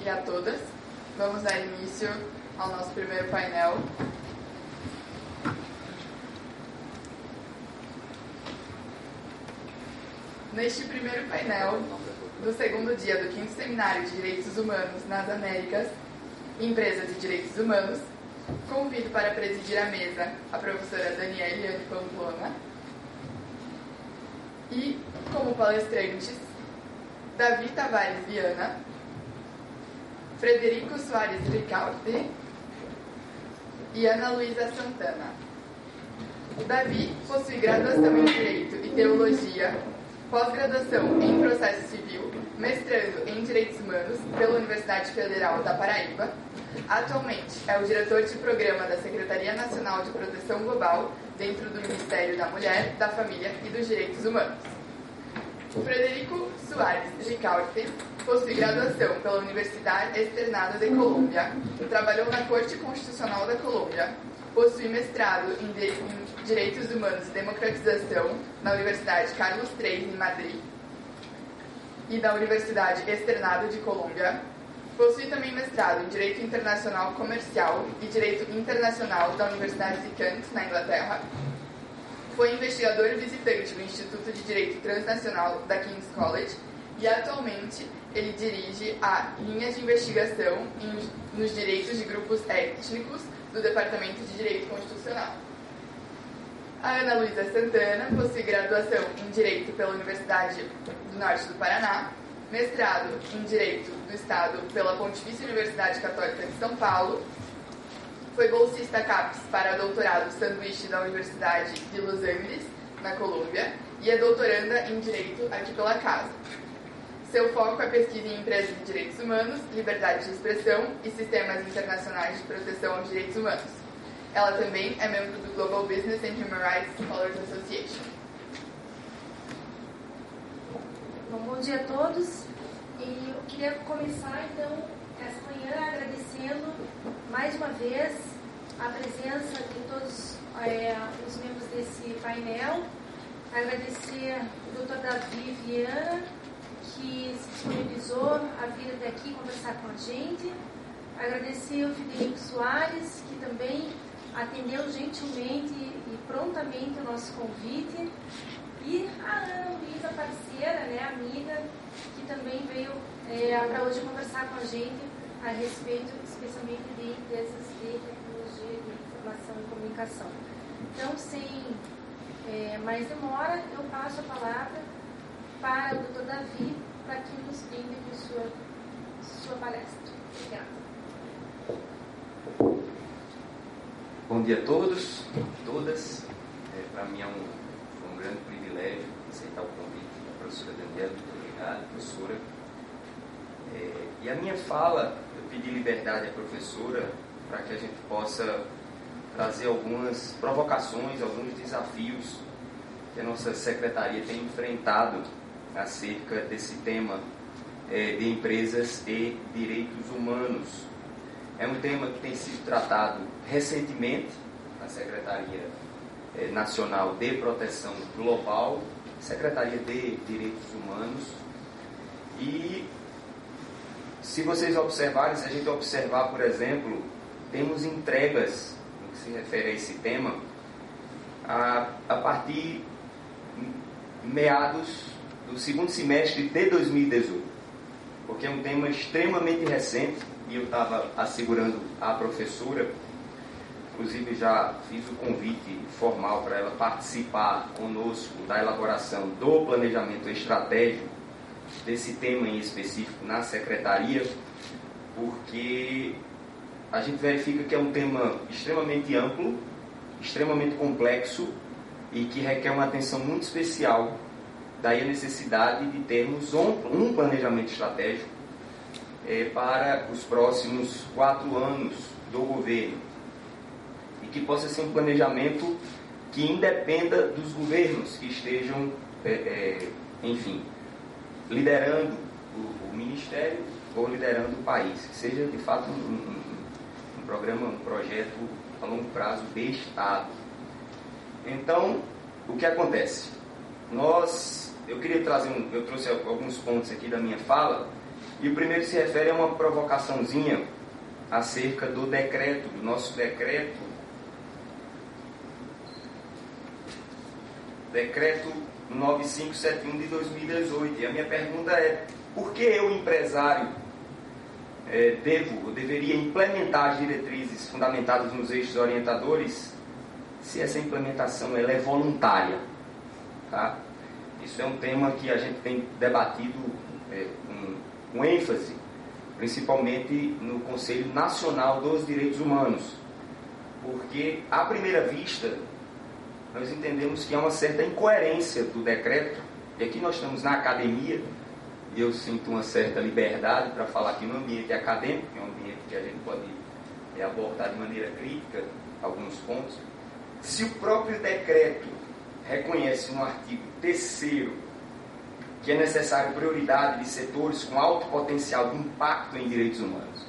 E a todas, vamos dar início ao nosso primeiro painel. Neste primeiro painel do segundo dia do 5º Seminário de Direitos Humanos nas Américas, Empresas e Direitos Humanos, convido para presidir a mesa a professora Daniele Anne Pamplona e, como palestrantes, Davi Tavares Viana, Frederico Soares Ricaurte e Ana Luísa Santana. O Davi possui graduação em Direito e Teologia, pós-graduação em Processo Civil, mestrando em Direitos Humanos pela Universidade Federal da Paraíba. Atualmente é o diretor de programa da Secretaria Nacional de Proteção Global dentro do Ministério da Mulher, da Família e dos Direitos Humanos. O Frederico Soares Ricaurte possui graduação pela Universidade Externado de Colômbia, trabalhou na Corte Constitucional da Colômbia, possui mestrado em Direitos Humanos e Democratização na Universidade Carlos III em Madrid e da Universidade Externado de Colômbia. Possui também mestrado em Direito Internacional Comercial e Direito Internacional da Universidade de Kent, na Inglaterra. Foi investigador visitante do Instituto de Direito Transnacional da King's College e atualmente ele dirige a linha de investigação nos direitos de grupos étnicos do Departamento de Direito Constitucional. A Ana Luísa Santana possui graduação em Direito pela Universidade do Norte do Paraná, mestrado em Direito do Estado pela Pontifícia Universidade Católica de São Paulo, foi bolsista CAPES para doutorado sanduíche da Universidade de Los Angeles, na Colômbia, e é doutoranda em Direito aqui pela casa. Seu foco é pesquisa em empresas de direitos humanos, liberdade de expressão e sistemas internacionais de proteção aos direitos humanos. Ela também é membro do Global Business and Human Rights Scholars Association. Bom dia a todos. E eu queria começar, então, essa manhã agradecendo mais uma vez a presença de todos os membros desse painel. Agradecer o Dr. Davi Viana, que se disponibilizou a vir até aqui conversar com a gente. Agradecer o Frederico Soares, que também atendeu gentilmente e prontamente o nosso convite. E a Ana Luísa, parceira, amiga, que também veio para hoje conversar com a gente a respeito, especialmente de empresas de tecnologia, de informação e comunicação. Então, sem mais demora, eu passo a palavra para o Dr. Davi, para que nos brinde com sua palestra. Obrigada. Bom dia a todos, todas. Para mim é um grande privilégio aceitar o convite da professora Daniela. Muito obrigado, professora. E a minha fala, eu pedi liberdade à professora para que a gente possa trazer algumas provocações, alguns desafios que a nossa secretaria tem enfrentado acerca desse tema de empresas e direitos humanos. É um tema que tem sido tratado recentemente na Secretaria Nacional de Proteção Global, Secretaria de Direitos Humanos. E se vocês observarem, se a gente observar, por exemplo, temos entregas no que se refere a esse tema a partir meados do segundo semestre de 2018, porque é um tema extremamente recente e eu estava assegurando à professora, inclusive já fiz o convite formal para ela participar conosco da elaboração do planejamento estratégico desse tema em específico na secretaria, porque a gente verifica que é um tema extremamente amplo, extremamente complexo e que requer uma atenção muito especial. Daí a necessidade de termos um planejamento estratégico para os próximos 4 anos do governo, e que possa ser um planejamento que independa dos governos que estejam, liderando o Ministério ou liderando o país, que seja de fato um programa, um projeto a longo prazo de Estado. Então, o que acontece? Eu queria trazer eu trouxe alguns pontos aqui da minha fala, E o primeiro se refere a uma provocaçãozinha acerca do decreto, do nosso decreto 9571 de 2018. E a minha pergunta é: por que eu, empresário, deveria implementar as diretrizes fundamentadas nos eixos orientadores se essa implementação ela é voluntária? Tá? Isso é um tema que a gente tem debatido com ênfase, principalmente no Conselho Nacional dos Direitos Humanos, porque, à primeira vista, nós entendemos que há uma certa incoerência do decreto, e aqui nós estamos na academia, e eu sinto uma certa liberdade para falar aqui no ambiente acadêmico, que é um ambiente que a gente pode abordar de maneira crítica alguns pontos. Se o próprio decreto reconhece no artigo 3º que é necessário prioridade de setores com alto potencial de impacto em direitos humanos,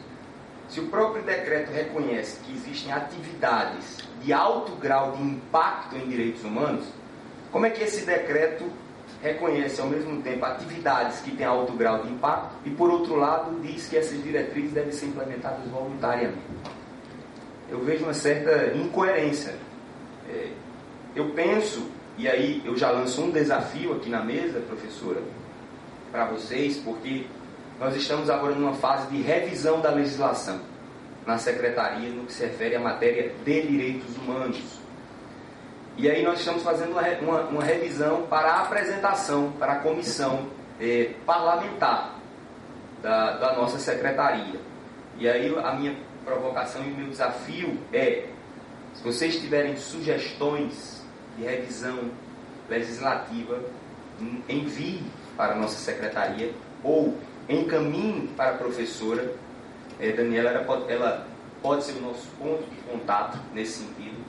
se o próprio decreto reconhece que existem atividades de alto grau de impacto em direitos humanos, como é que esse decreto reconhece ao mesmo tempo atividades que têm alto grau de impacto e, por outro lado, diz que essas diretrizes devem ser implementadas voluntariamente? Eu vejo uma certa incoerência. Eu penso, e aí eu já lanço um desafio aqui na mesa, professora, para vocês, porque nós estamos agora numa fase de revisão da legislação na Secretaria no que se refere à matéria de direitos humanos. E aí nós estamos fazendo uma revisão para a apresentação para a comissão parlamentar da nossa Secretaria. E aí a minha provocação e o meu desafio é: se vocês tiverem sugestões de revisão legislativa, envie para a nossa secretaria ou encaminhe para a professora Daniela. Ela pode ser o nosso ponto de contato nesse sentido,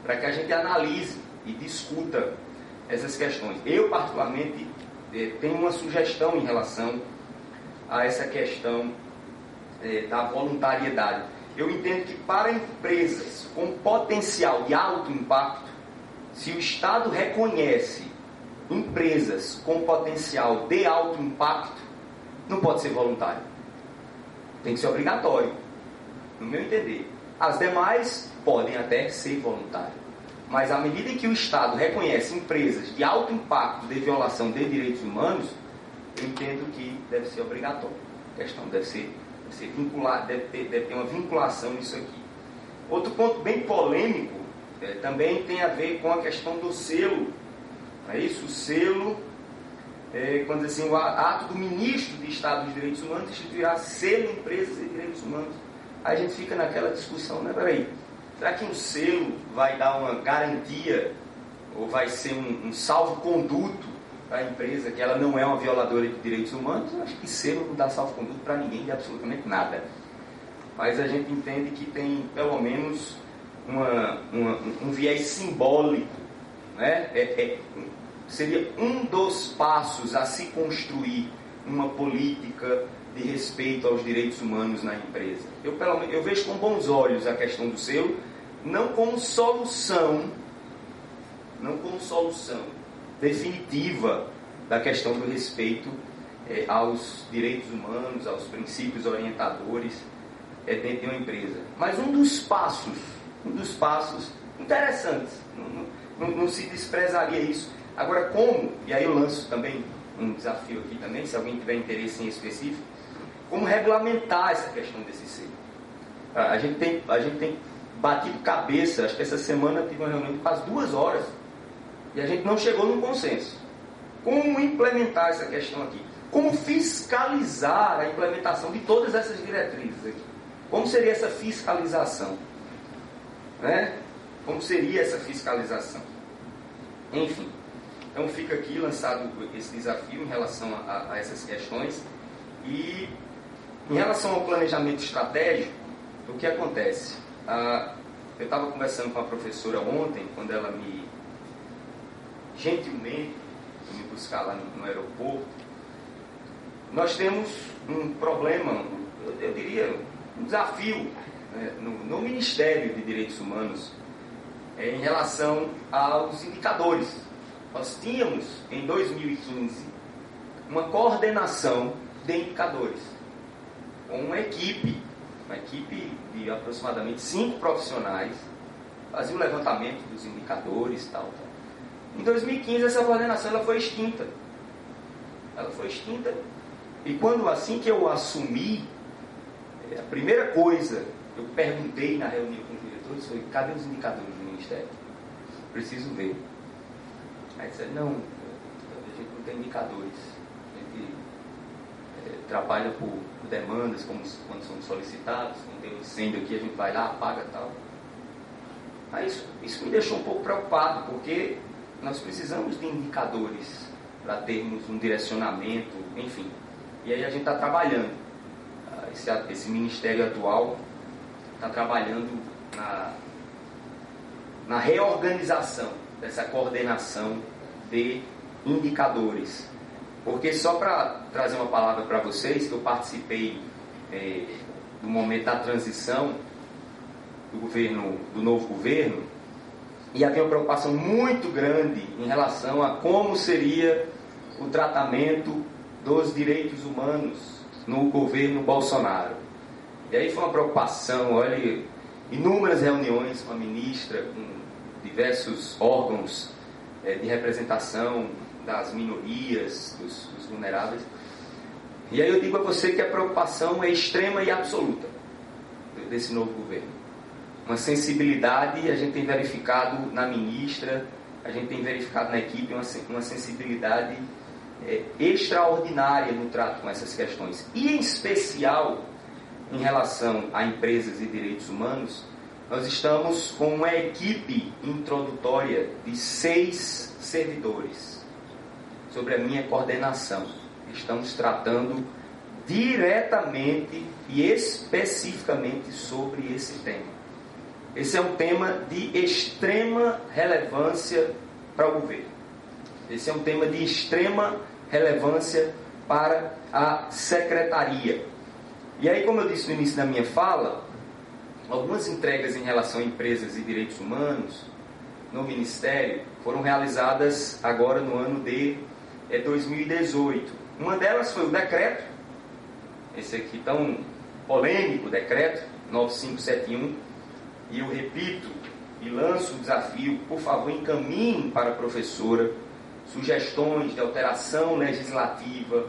para que a gente analise e discuta essas questões. Eu, particularmente, tenho uma sugestão em relação a essa questão da voluntariedade. Eu entendo que para empresas com potencial de alto impacto, se o Estado reconhece empresas com potencial de alto impacto, não pode ser voluntário. Tem que ser obrigatório, no meu entender. As demais podem até ser voluntárias. Mas à medida em que o Estado reconhece empresas de alto impacto de violação de direitos humanos, eu entendo que deve ser obrigatório. A questão deve ser vinculada, deve ter uma vinculação nisso aqui. Outro ponto bem polêmico também tem a ver com a questão do selo. É isso? O selo, quando assim, o ato do ministro de Estado dos Direitos Humanos instituirá selo empresas de direitos humanos. Aí a gente fica naquela discussão, né? Peraí, será que um selo vai dar uma garantia ou vai ser um salvo-conduto para a empresa que ela não é uma violadora de direitos humanos? Eu acho que selo não dá salvo-conduto para ninguém de absolutamente nada. Mas a gente entende que tem pelo menos um viés simbólico, né? Seria um dos passos a se construir uma política de respeito aos direitos humanos na empresa. Eu vejo com bons olhos a questão do selo, não como solução definitiva da questão do respeito aos direitos humanos, aos princípios orientadores dentro de uma empresa. Mas um dos passos interessantes, não se desprezaria isso. Agora, como, e aí eu lanço também um desafio aqui também, se alguém tiver interesse em específico, como regulamentar essa questão desse selo? A gente tem batido cabeça. Acho que essa semana tive uma reunião de quase 2 horas e a gente não chegou num consenso. Como implementar essa questão aqui? Como fiscalizar a implementação de todas essas diretrizes aqui? Como seria essa fiscalização? Né? Como seria essa fiscalização? Enfim, então fica aqui lançado esse desafio em relação a essas questões. E em relação ao planejamento estratégico, o que acontece? Eu estava conversando com a professora ontem, quando ela gentilmente me buscar lá no aeroporto. Nós temos um problema, eu diria, um desafio, né, no Ministério de Direitos Humanos em relação aos indicadores. Nós tínhamos, em 2015, uma coordenação de indicadores. com uma equipe de aproximadamente 5 profissionais, fazia o levantamento dos indicadores e tal. Em 2015 essa coordenação ela foi extinta. E assim que eu assumi, a primeira coisa que eu perguntei na reunião com os diretores foi: cadê os indicadores do Ministério? Preciso ver. Aí disseram: não, a gente não tem indicadores. A gente trabalha por demandas, quando somos solicitados, quando tem um incêndio aqui, a gente vai lá, apaga e tal. Mas isso me deixou um pouco preocupado, porque nós precisamos de indicadores para termos um direcionamento, enfim. E aí a gente está trabalhando. Esse ministério atual está trabalhando na reorganização dessa coordenação de indicadores. Porque só para trazer uma palavra para vocês, que eu participei do momento da transição do novo governo, e havia uma preocupação muito grande em relação a como seria o tratamento dos direitos humanos no governo Bolsonaro. E aí foi uma preocupação, olha, inúmeras reuniões com a ministra, com diversos órgãos de representação das minorias, dos vulneráveis. E aí eu digo a você que a preocupação é extrema e absoluta desse novo governo. Uma sensibilidade, a gente tem verificado na ministra, a gente tem verificado na equipe uma sensibilidade extraordinária no trato com essas questões. E em especial, em relação a empresas e direitos humanos, nós estamos com uma equipe introdutória de 6 servidores sobre a minha coordenação. Estamos tratando diretamente e especificamente sobre esse tema. Esse é um tema de extrema relevância para o governo. Esse é um tema de extrema relevância para a secretaria. E aí, como eu disse no início da minha fala, algumas entregas em relação a empresas e direitos humanos no Ministério foram realizadas agora no ano de 2018. Uma delas foi o decreto, esse aqui tão polêmico decreto 9571, e eu repito e lanço o desafio: por favor, encaminhem para a professora sugestões de alteração legislativa,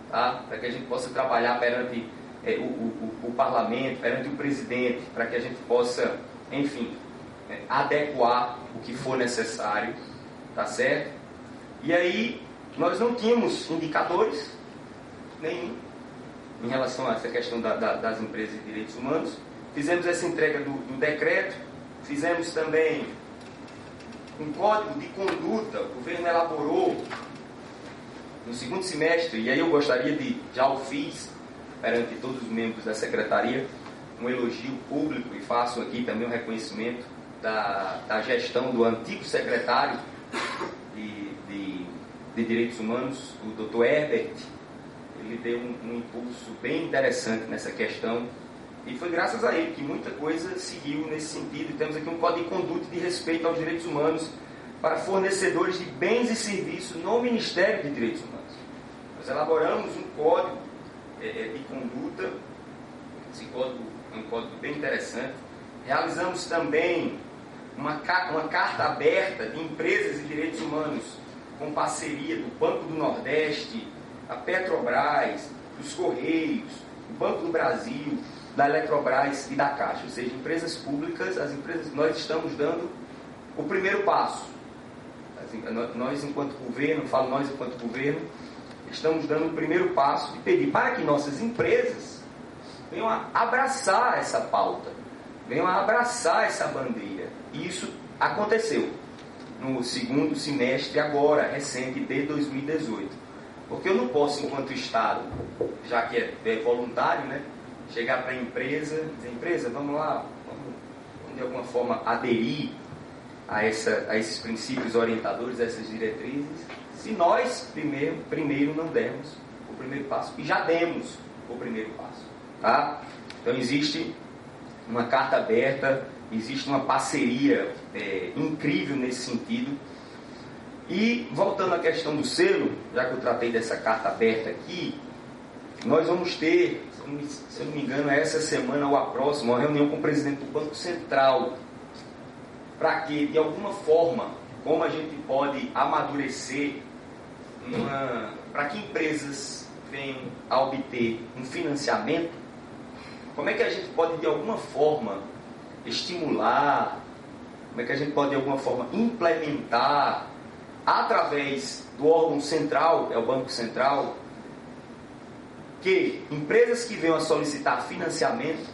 tá? Para que a gente possa trabalhar perante o parlamento, perante o presidente, para que a gente possa, enfim, adequar o que for necessário, tá certo? E aí, nós não tínhamos indicadores nenhum em relação a essa questão das empresas e direitos humanos. Fizemos essa entrega do decreto, fizemos também um código de conduta. O governo elaborou no segundo semestre, e aí eu gostaria já o fiz perante todos os membros da secretaria, um elogio público, e faço aqui também um reconhecimento da gestão do antigo secretário de Direitos Humanos, o Dr. Herbert. Ele deu um impulso bem interessante nessa questão, e foi graças a ele que muita coisa seguiu nesse sentido. Temos aqui um código de conduta de respeito aos direitos humanos para fornecedores de bens e serviços no Ministério de Direitos Humanos. Nós elaboramos um código de conduta. Esse código é um código bem interessante. Realizamos também uma carta aberta de empresas e direitos humanos com parceria do Banco do Nordeste, a Petrobras, dos Correios, o Banco do Brasil, da Eletrobras e da Caixa. Ou seja, empresas públicas, nós estamos dando o primeiro passo. Nós, enquanto governo, falo nós enquanto governo, estamos dando o primeiro passo de pedir para que nossas empresas venham a abraçar essa pauta, venham a abraçar essa bandeira. E isso aconteceu no segundo semestre agora, recente, de 2018. Porque eu não posso, enquanto Estado, já que é voluntário, né, chegar para a empresa, dizer: empresa, vamos lá, vamos de alguma forma aderir a esses princípios orientadores, a essas diretrizes, se nós primeiro não dermos o primeiro passo. E já demos o primeiro passo, tá? Então existe uma carta aberta, existe uma parceria incrível nesse sentido. E voltando à questão do selo, já que eu tratei dessa carta aberta aqui, nós vamos ter, se eu não me engano, é essa semana ou a próxima, uma reunião com o presidente do Banco Central, para que, de alguma forma, como a gente pode amadurecer, para que empresas venham a obter um financiamento, como é que a gente pode, de alguma forma, estimular, como é que a gente pode, de alguma forma, implementar, através do órgão central, é o Banco Central, que empresas que venham a solicitar financiamento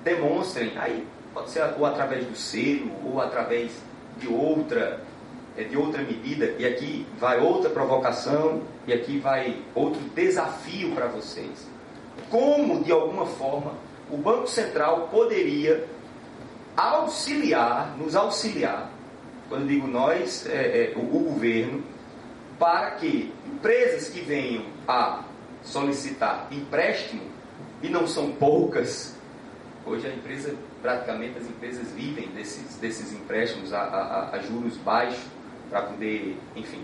demonstrem, aí pode ser ou através do selo, ou através de outra medida, e aqui vai outra provocação, e aqui vai outro desafio para vocês. Como, de alguma forma, o Banco Central poderia nos auxiliar, quando eu digo nós, o governo, para que empresas que venham a solicitar empréstimo, e não são poucas, hoje praticamente as empresas vivem desses empréstimos a juros baixos, para poder, enfim,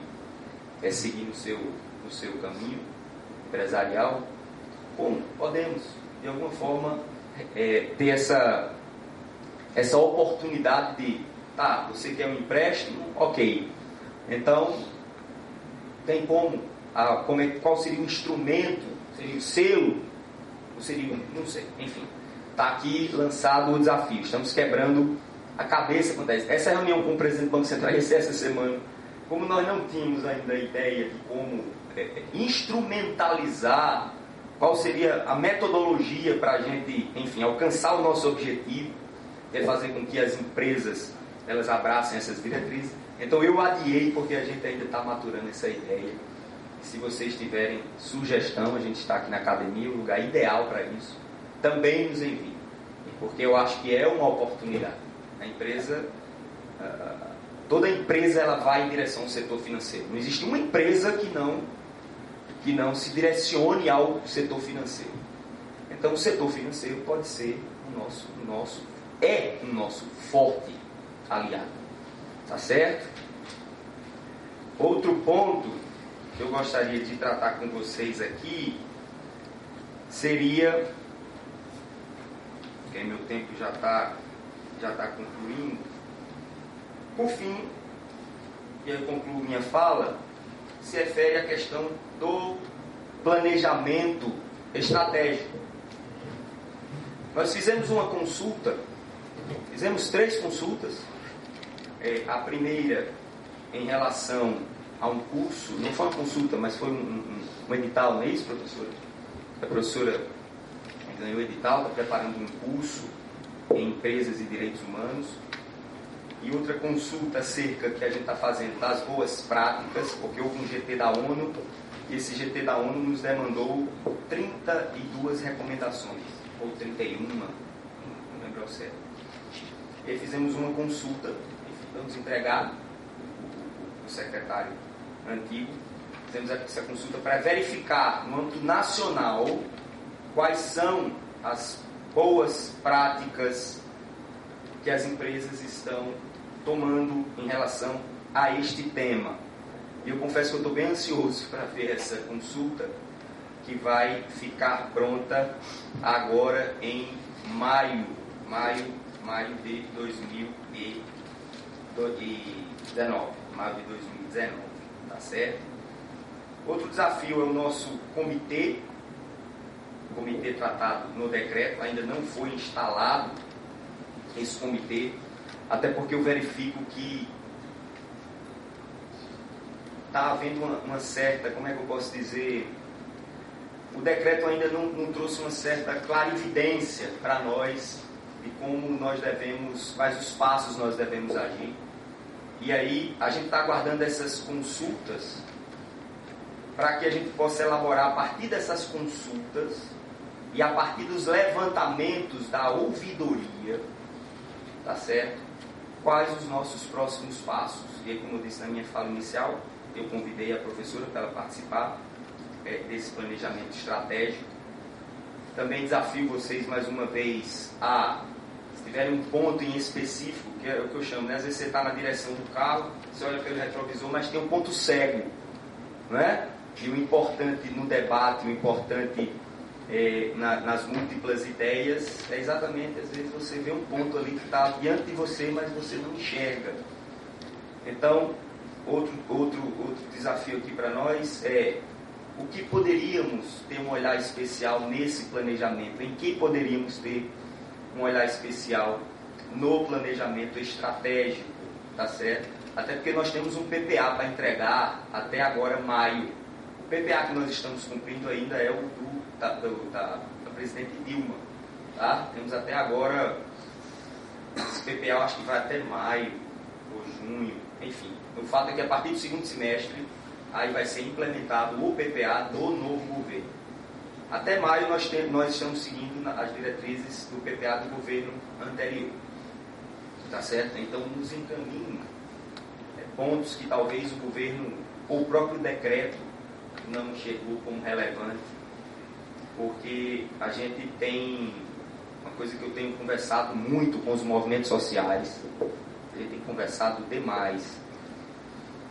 seguir no seu caminho empresarial. Como podemos, de alguma forma, ter essa oportunidade de, você quer um empréstimo? Ok. Então, tem qual seria o instrumento? Seria o selo? Ou seria, não sei, enfim. Está aqui lançado o desafio. Estamos quebrando a cabeça quanto a isso. Essa reunião com o presidente do Banco Central ia ser essa semana. Como nós não tínhamos ainda a ideia de como instrumentalizar, qual seria a metodologia para a gente, enfim, alcançar o nosso objetivo, fazer com que as empresas elas abracem essas diretrizes. Então eu adiei, porque a gente ainda está maturando essa ideia. Se vocês tiverem sugestão, a gente está aqui na academia, o lugar ideal para isso. Também nos enviem, porque eu acho que é uma oportunidade. A empresa, toda empresa ela vai em direção ao setor financeiro. Não existe uma empresa que não se direcione ao setor financeiro. Então o setor financeiro pode ser o nosso forte aliado. Tá certo? Outro ponto que eu gostaria de tratar com vocês aqui seria, porque meu tempo já está concluindo. Por fim, e eu concluo minha fala, se refere à questão do planejamento estratégico. Nós fizemos uma consulta, fizemos 3 consultas. A primeira em relação a um curso, não foi uma consulta, mas foi um edital, não é isso, professora? A professora ganhou o edital, está preparando um curso em empresas e direitos humanos. E outra consulta acerca que a gente está fazendo das boas práticas, porque houve um GT da ONU, e esse GT da ONU nos demandou 32 recomendações, ou 31, não lembro ao certo. E fizemos uma consulta, vamos entregar o secretário antigo, fizemos essa consulta para verificar no âmbito nacional quais são as boas práticas que as empresas estão tomando em relação a este tema. E eu confesso que eu estou bem ansioso para ver essa consulta, que vai ficar pronta agora em maio de 2019. Maio de 2019, tá certo? Outro desafio é o nosso comitê. O comitê tratado no decreto, ainda não foi instalado esse comitê, até porque eu verifico que está havendo uma certa, como é que eu posso dizer, o decreto ainda não trouxe uma certa clarividência para nós de como nós devemos, quais os passos nós devemos agir. E aí a gente está aguardando essas consultas para que a gente possa elaborar a partir dessas consultas e a partir dos levantamentos da ouvidoria, tá certo? Quais os nossos próximos passos. E aí, como eu disse na minha fala inicial, eu convidei a professora para ela participar desse planejamento estratégico. Também desafio vocês mais uma vez se tiverem um ponto em específico, que é o que eu chamo, né? Às vezes você está na direção do carro, você olha pelo retrovisor, mas tem um ponto cego, não é? E o importante no debate, o importante nas múltiplas ideias, é exatamente, às vezes você vê um ponto ali que está diante de você, mas você não enxerga. Então, outro desafio aqui para nós é o que poderíamos ter um olhar especial nesse planejamento, em que poderíamos ter um olhar especial no planejamento estratégico, tá certo? Até porque nós temos um PPA para entregar até agora, maio. O PPA que nós estamos cumprindo ainda é o da presidente Dilma, tá? Temos até agora, esse PPA eu acho que vai até maio ou junho, enfim. O fato é que a partir do segundo semestre, aí vai ser implementado o PPA do novo governo. Até maio nós estamos seguindo as diretrizes do PPA do governo anterior, tá certo? Então nos encaminha pontos que talvez o governo ou o próprio decreto não enxergou como relevante, porque a gente tem uma coisa que eu tenho conversado muito com os movimentos sociais, a gente tem conversado demais.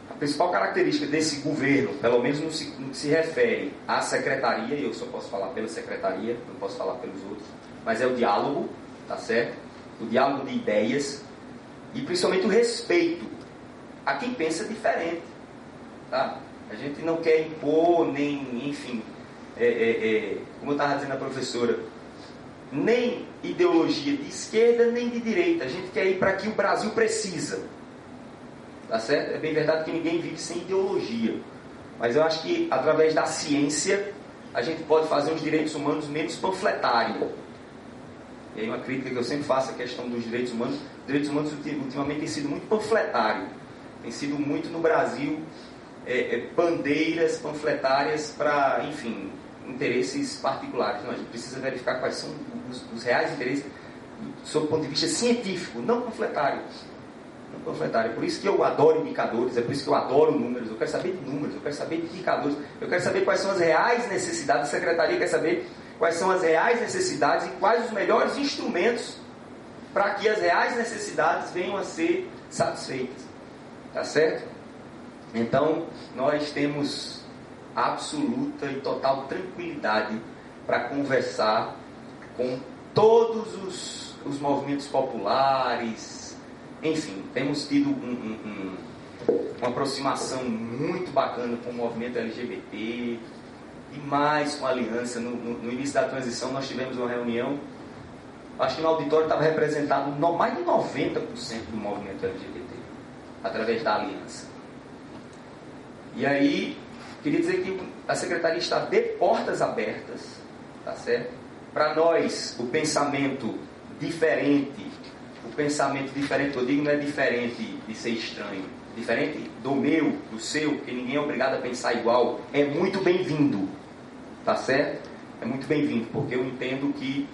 A principal característica desse governo, pelo menos no que se refere à secretaria, e eu só posso falar pela secretaria, não posso falar pelos outros, mas é o diálogo, tá certo? O diálogo de ideias e principalmente o respeito a quem pensa diferente, tá? A gente não quer impor, nem, enfim, como eu estava dizendo a professora, nem ideologia de esquerda nem de direita. A gente quer ir para que o Brasil precisa, tá certo? É bem verdade que ninguém vive sem ideologia, mas eu acho que através da ciência a gente pode fazer os direitos humanos menos panfletários. E aí uma crítica que eu sempre faço à questão dos direitos humanos. Os direitos humanos ultimamente têm sido muito panfletários, tem sido muito no Brasil bandeiras panfletárias para, enfim, interesses particulares. Não, a gente precisa verificar quais são os reais interesses sob o ponto de vista científico, não panfletário. Por isso que eu adoro indicadores, é por isso que eu adoro números. Eu quero saber de números, eu quero saber de indicadores, eu quero saber quais são as reais necessidades. A secretaria quer saber quais são as reais necessidades e quais os melhores instrumentos para que as reais necessidades venham a ser satisfeitas. Tá certo? Então, nós temos absoluta e total tranquilidade para conversar com todos os movimentos populares. Enfim, temos tido uma aproximação muito bacana com o movimento LGBT e mais com a aliança. No início da transição nós tivemos uma reunião, acho que no auditório estava representado mais de 90% do movimento LGBT, através da aliança. E aí, queria dizer que a Secretaria está de portas abertas, tá certo? Para nós, o pensamento diferente, que eu digo não é diferente de ser estranho, diferente do meu, do seu, porque ninguém é obrigado a pensar igual, é muito bem-vindo, tá certo? É muito bem-vindo, porque eu entendo que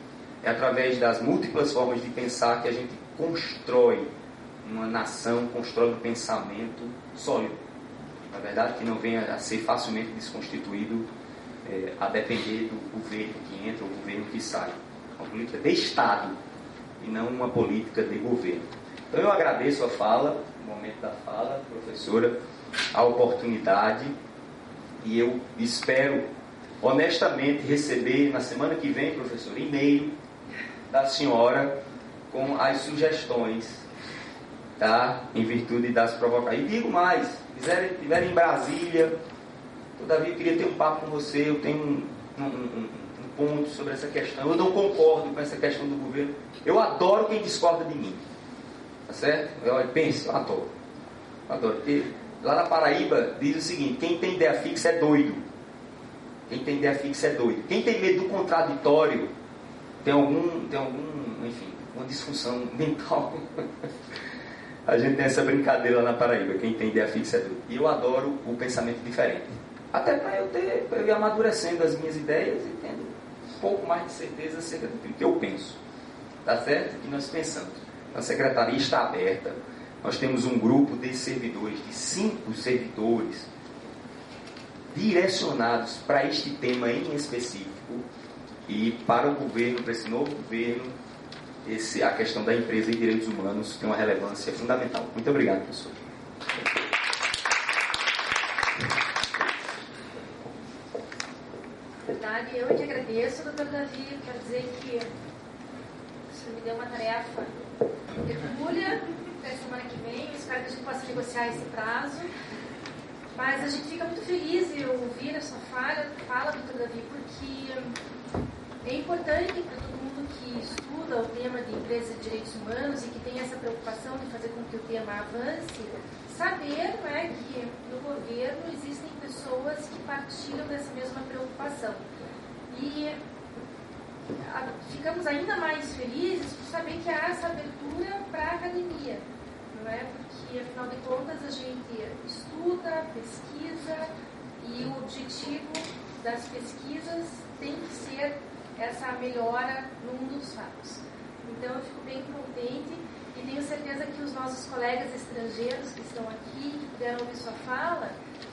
é através das múltiplas formas de pensar que a gente constrói uma nação, constrói um pensamento sólido. Na verdade, que não venha a ser facilmente desconstituído a depender do governo que entra ou do governo que sai. Uma política de Estado e não uma política de governo. Então eu agradeço a fala, o momento da fala, professora, a oportunidade, e eu espero honestamente receber na semana que vem, professor, e-mail da senhora com as sugestões, tá? Em virtude das provocações. E digo mais, se estiverem em Brasília, todavia eu queria ter um papo com você, eu tenho um ponto sobre essa questão, eu não concordo com essa questão do governo, eu adoro quem discorda de mim, tá certo? Eu adoro, porque lá na Paraíba diz o seguinte: quem tem ideia fixa é doido. Quem tem ideia fixa é doido. Quem tem medo do contraditório tem algum, enfim, uma disfunção mental. A gente tem essa brincadeira lá na Paraíba, quem tem ideia fixa é doido. E eu adoro o pensamento diferente. Até para eu ir amadurecendo as minhas ideias e tendo um pouco mais de certeza acerca do que eu penso. Tá certo? O que nós pensamos. A secretaria está aberta. Nós temos um grupo de servidores, de 5 servidores, direcionados para este tema em específico. E para o governo, para esse novo governo, a questão da empresa e direitos humanos tem uma relevância fundamental. Muito obrigado, professor. Na verdade, Eu que agradeço, doutor Davi. Quero dizer que o senhor me deu uma tarefa hercúlea para a semana que vem. Eu espero que a gente possa negociar esse prazo. Mas a gente fica muito feliz de ouvir a sua fala, doutor Davi, porque é importante para todo mundo que estuda o tema de empresas de direitos humanos e que tem essa preocupação de fazer com que o tema avance, saber, não é, que no governo existem pessoas que partilham dessa mesma preocupação. E ficamos ainda mais felizes por saber que há essa abertura para a academia, não é? Porque, afinal de contas, a gente estuda, pesquisa e o objetivo das pesquisas tem que ser essa melhora no mundo dos fatos. Então, eu fico bem contente e tenho certeza que os nossos colegas estrangeiros que estão aqui, que puderam ouvir sua fala,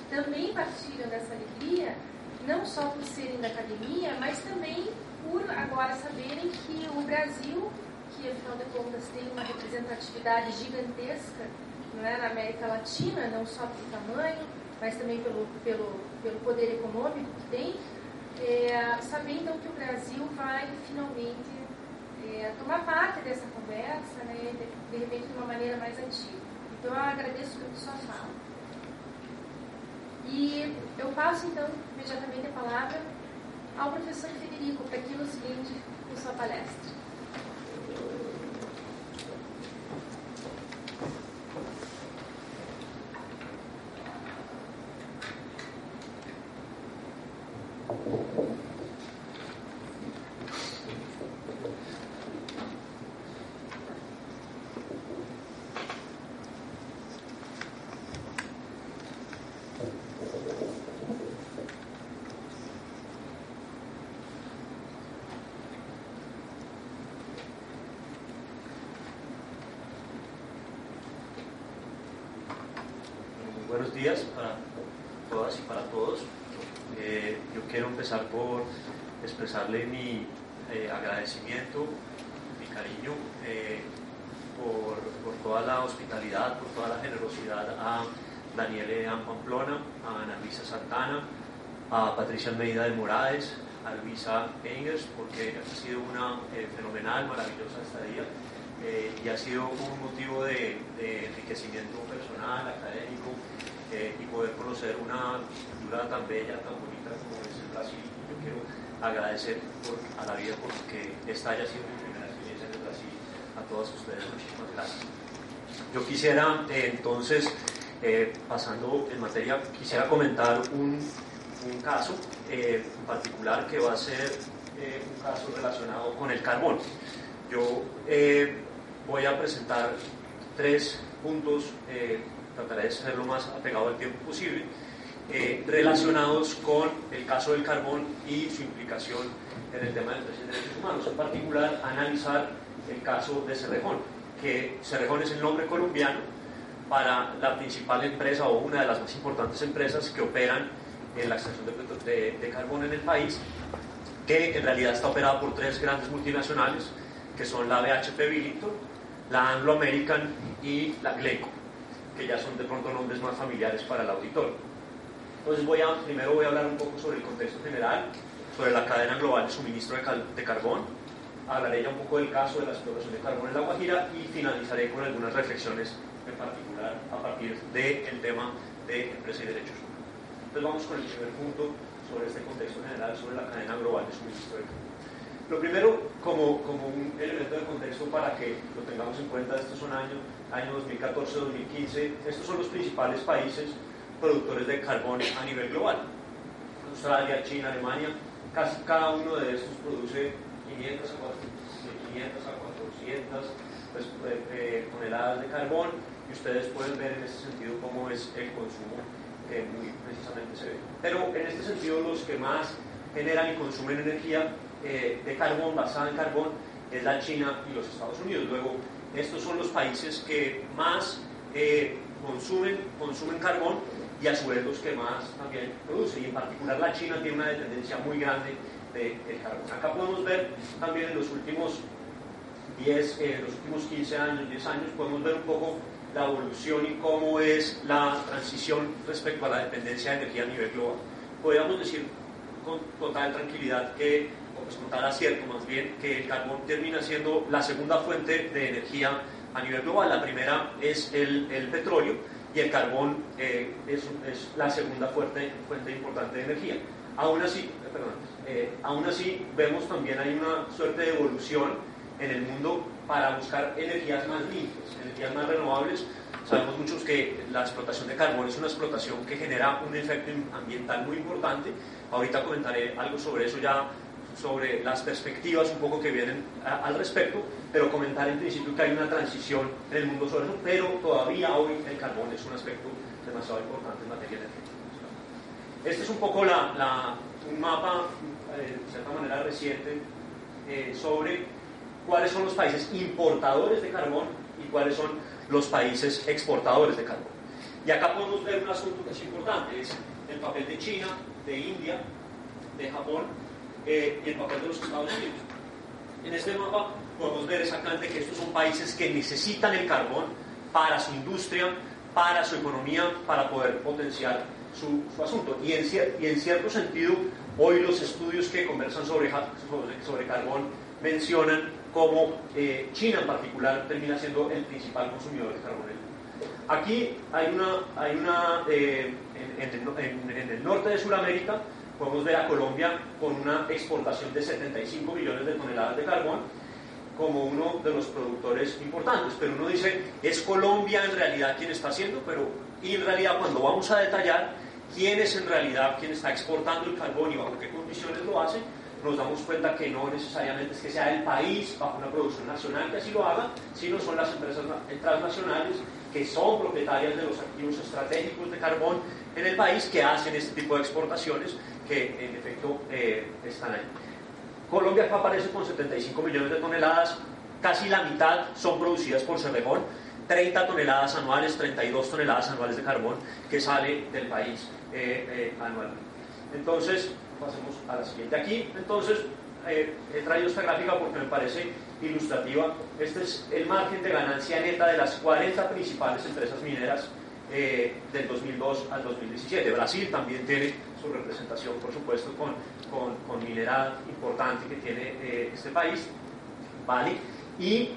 também partilham dessa alegria, não só por serem da academia, mas também por agora saberem que o Brasil, que afinal de contas tem uma representatividade gigantesca, não é, na América Latina, não só pelo tamanho, mas também pelo poder econômico que tem, saber então que o Brasil vai finalmente tomar parte dessa conversa, né, de repente de uma maneira mais ativa. Então eu agradeço muito sua fala. E eu passo então imediatamente a palavra ao professor Federico para que nos brinde com sua palestra. Buenos días para todas y para todos. Yo quiero empezar por expresarle mi agradecimiento, mi cariño por toda la hospitalidad, por toda la generosidad a Daniele Pamplona, a Ana Luisa Santana, a Patricia Almeida de Morales, a Luisa Engers, porque ha sido una fenomenal, maravillosa estadía y ha sido un motivo de enriquecimiento personal, académico, y poder conocer una cultura tan bella, tan bonita como es el Brasil. Yo quiero agradecer a la vida porque esta haya sido mi primera experiencia en el Brasil. A todos ustedes, muchísimas gracias. Yo quisiera entonces, pasando en materia, quisiera comentar un caso en particular que va a ser un caso relacionado con el carbón. Yo voy a presentar 3 puntos, trataré de ser lo más apegado al tiempo posible, relacionados con el caso del carbón y su implicación en el tema de derechos humanos. En particular, analizar el caso de Cerrejón, que Cerrejón es el nombre colombiano para la principal empresa o una de las más importantes empresas que operan en la extracción de carbón en el país, que en realidad está operada por 3 grandes multinacionales, que son la BHP Billiton, la Anglo American y la Glencore, que ya son de pronto nombres más familiares para el auditor. Entonces primero voy a hablar un poco sobre el contexto general, sobre la cadena global de suministro de carbón, hablaré ya un poco del caso de la explotación de carbón en La Guajira y finalizaré con algunas reflexiones en particular a partir del tema de empresa y derechos humanos. Entonces vamos con el primer punto sobre este contexto general, sobre la cadena global de suministro de carbón. Lo primero, como un elemento de contexto para que lo tengamos en cuenta, estos son año 2014-2015, estos son los principales países productores de carbón a nivel global. Australia, China, Alemania, casi cada uno de estos produce 500 a 400 toneladas de carbón, y ustedes pueden ver en este sentido cómo es el consumo que muy precisamente se ve. Pero en este sentido los que más generan y consumen energía de carbón, basada en carbón, es la China y los Estados Unidos. Luego, estos son los países que más consumen carbón y a su vez los que más también producen. Y en particular la China tiene una dependencia muy grande del carbón. Acá podemos ver también en los últimos 15 años, 10 años, podemos ver un poco la evolución y cómo es la transición respecto a la dependencia de energía a nivel global. Podríamos decir con total tranquilidad que, o pues con tal acierto más bien, que el carbón termina siendo la segunda fuente de energía a nivel global. La primera es el petróleo y el carbón es la segunda fuente importante de energía. Aún así, vemos también hay una suerte de evolución en el mundo para buscar energías más limpias, energías más renovables. Sabemos muchos que la explotación de carbón es una explotación que genera un efecto ambiental muy importante. Ahorita comentaré algo sobre eso ya, sobre las perspectivas un poco que vienen al respecto, pero comentar en principio que hay una transición en el mundo sobre eso, pero todavía hoy el carbón es un aspecto demasiado importante en materia energética. Este es un poco un mapa, de cierta manera reciente, sobre cuáles son los países importadores de carbón y cuáles son los países exportadores de carbón. Y acá podemos ver un asunto que es importante, es el papel de China, de India, de Japón y el papel de los Estados Unidos. En este mapa podemos ver exactamente que estos son países que necesitan el carbón para su industria, para su economía, para poder potenciar su asunto. Y en cierto sentido, hoy los estudios que conversan sobre carbón mencionan cómo China en particular termina siendo el principal consumidor de carbón. Aquí hay en el norte de Sudamérica podemos ver a Colombia con una exportación de 75 millones de toneladas de carbón como uno de los productores importantes, pero uno dice, ¿es Colombia en realidad quien está haciendo? Y en realidad cuando vamos a detallar quién es en realidad quien está exportando el carbón y bajo qué condiciones lo hace, nos damos cuenta que no necesariamente es que sea el país bajo una producción nacional que así lo haga, sino son las empresas transnacionales que son propietarias de los activos estratégicos de carbón en el país que hacen este tipo de exportaciones que en efecto están ahí. Colombia aparece con 75 millones de toneladas, casi la mitad son producidas por Cerrejón, 30 toneladas anuales, 32 toneladas anuales de carbón que sale del país anualmente. Entonces, pasemos a la siguiente. Aquí, entonces, he traído esta gráfica porque me parece ilustrativa. Este es el margen de ganancia neta de las 40 principales empresas mineras del 2002 al 2017. Brasil también tiene su representación, por supuesto, con mineral importante que tiene este país, ¿vale? Y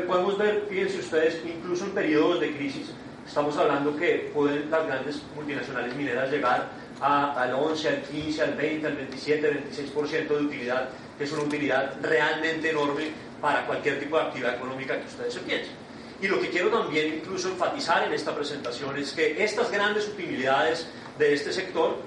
podemos ver, fíjense ustedes, incluso en periodos de crisis, estamos hablando que pueden las grandes multinacionales mineras llegar al 11, al 15, al 20, al 27, 26% de utilidad, que es una utilidad realmente enorme para cualquier tipo de actividad económica que ustedes se piensen. Y lo que quiero también incluso enfatizar en esta presentación es que estas grandes utilidades de este sector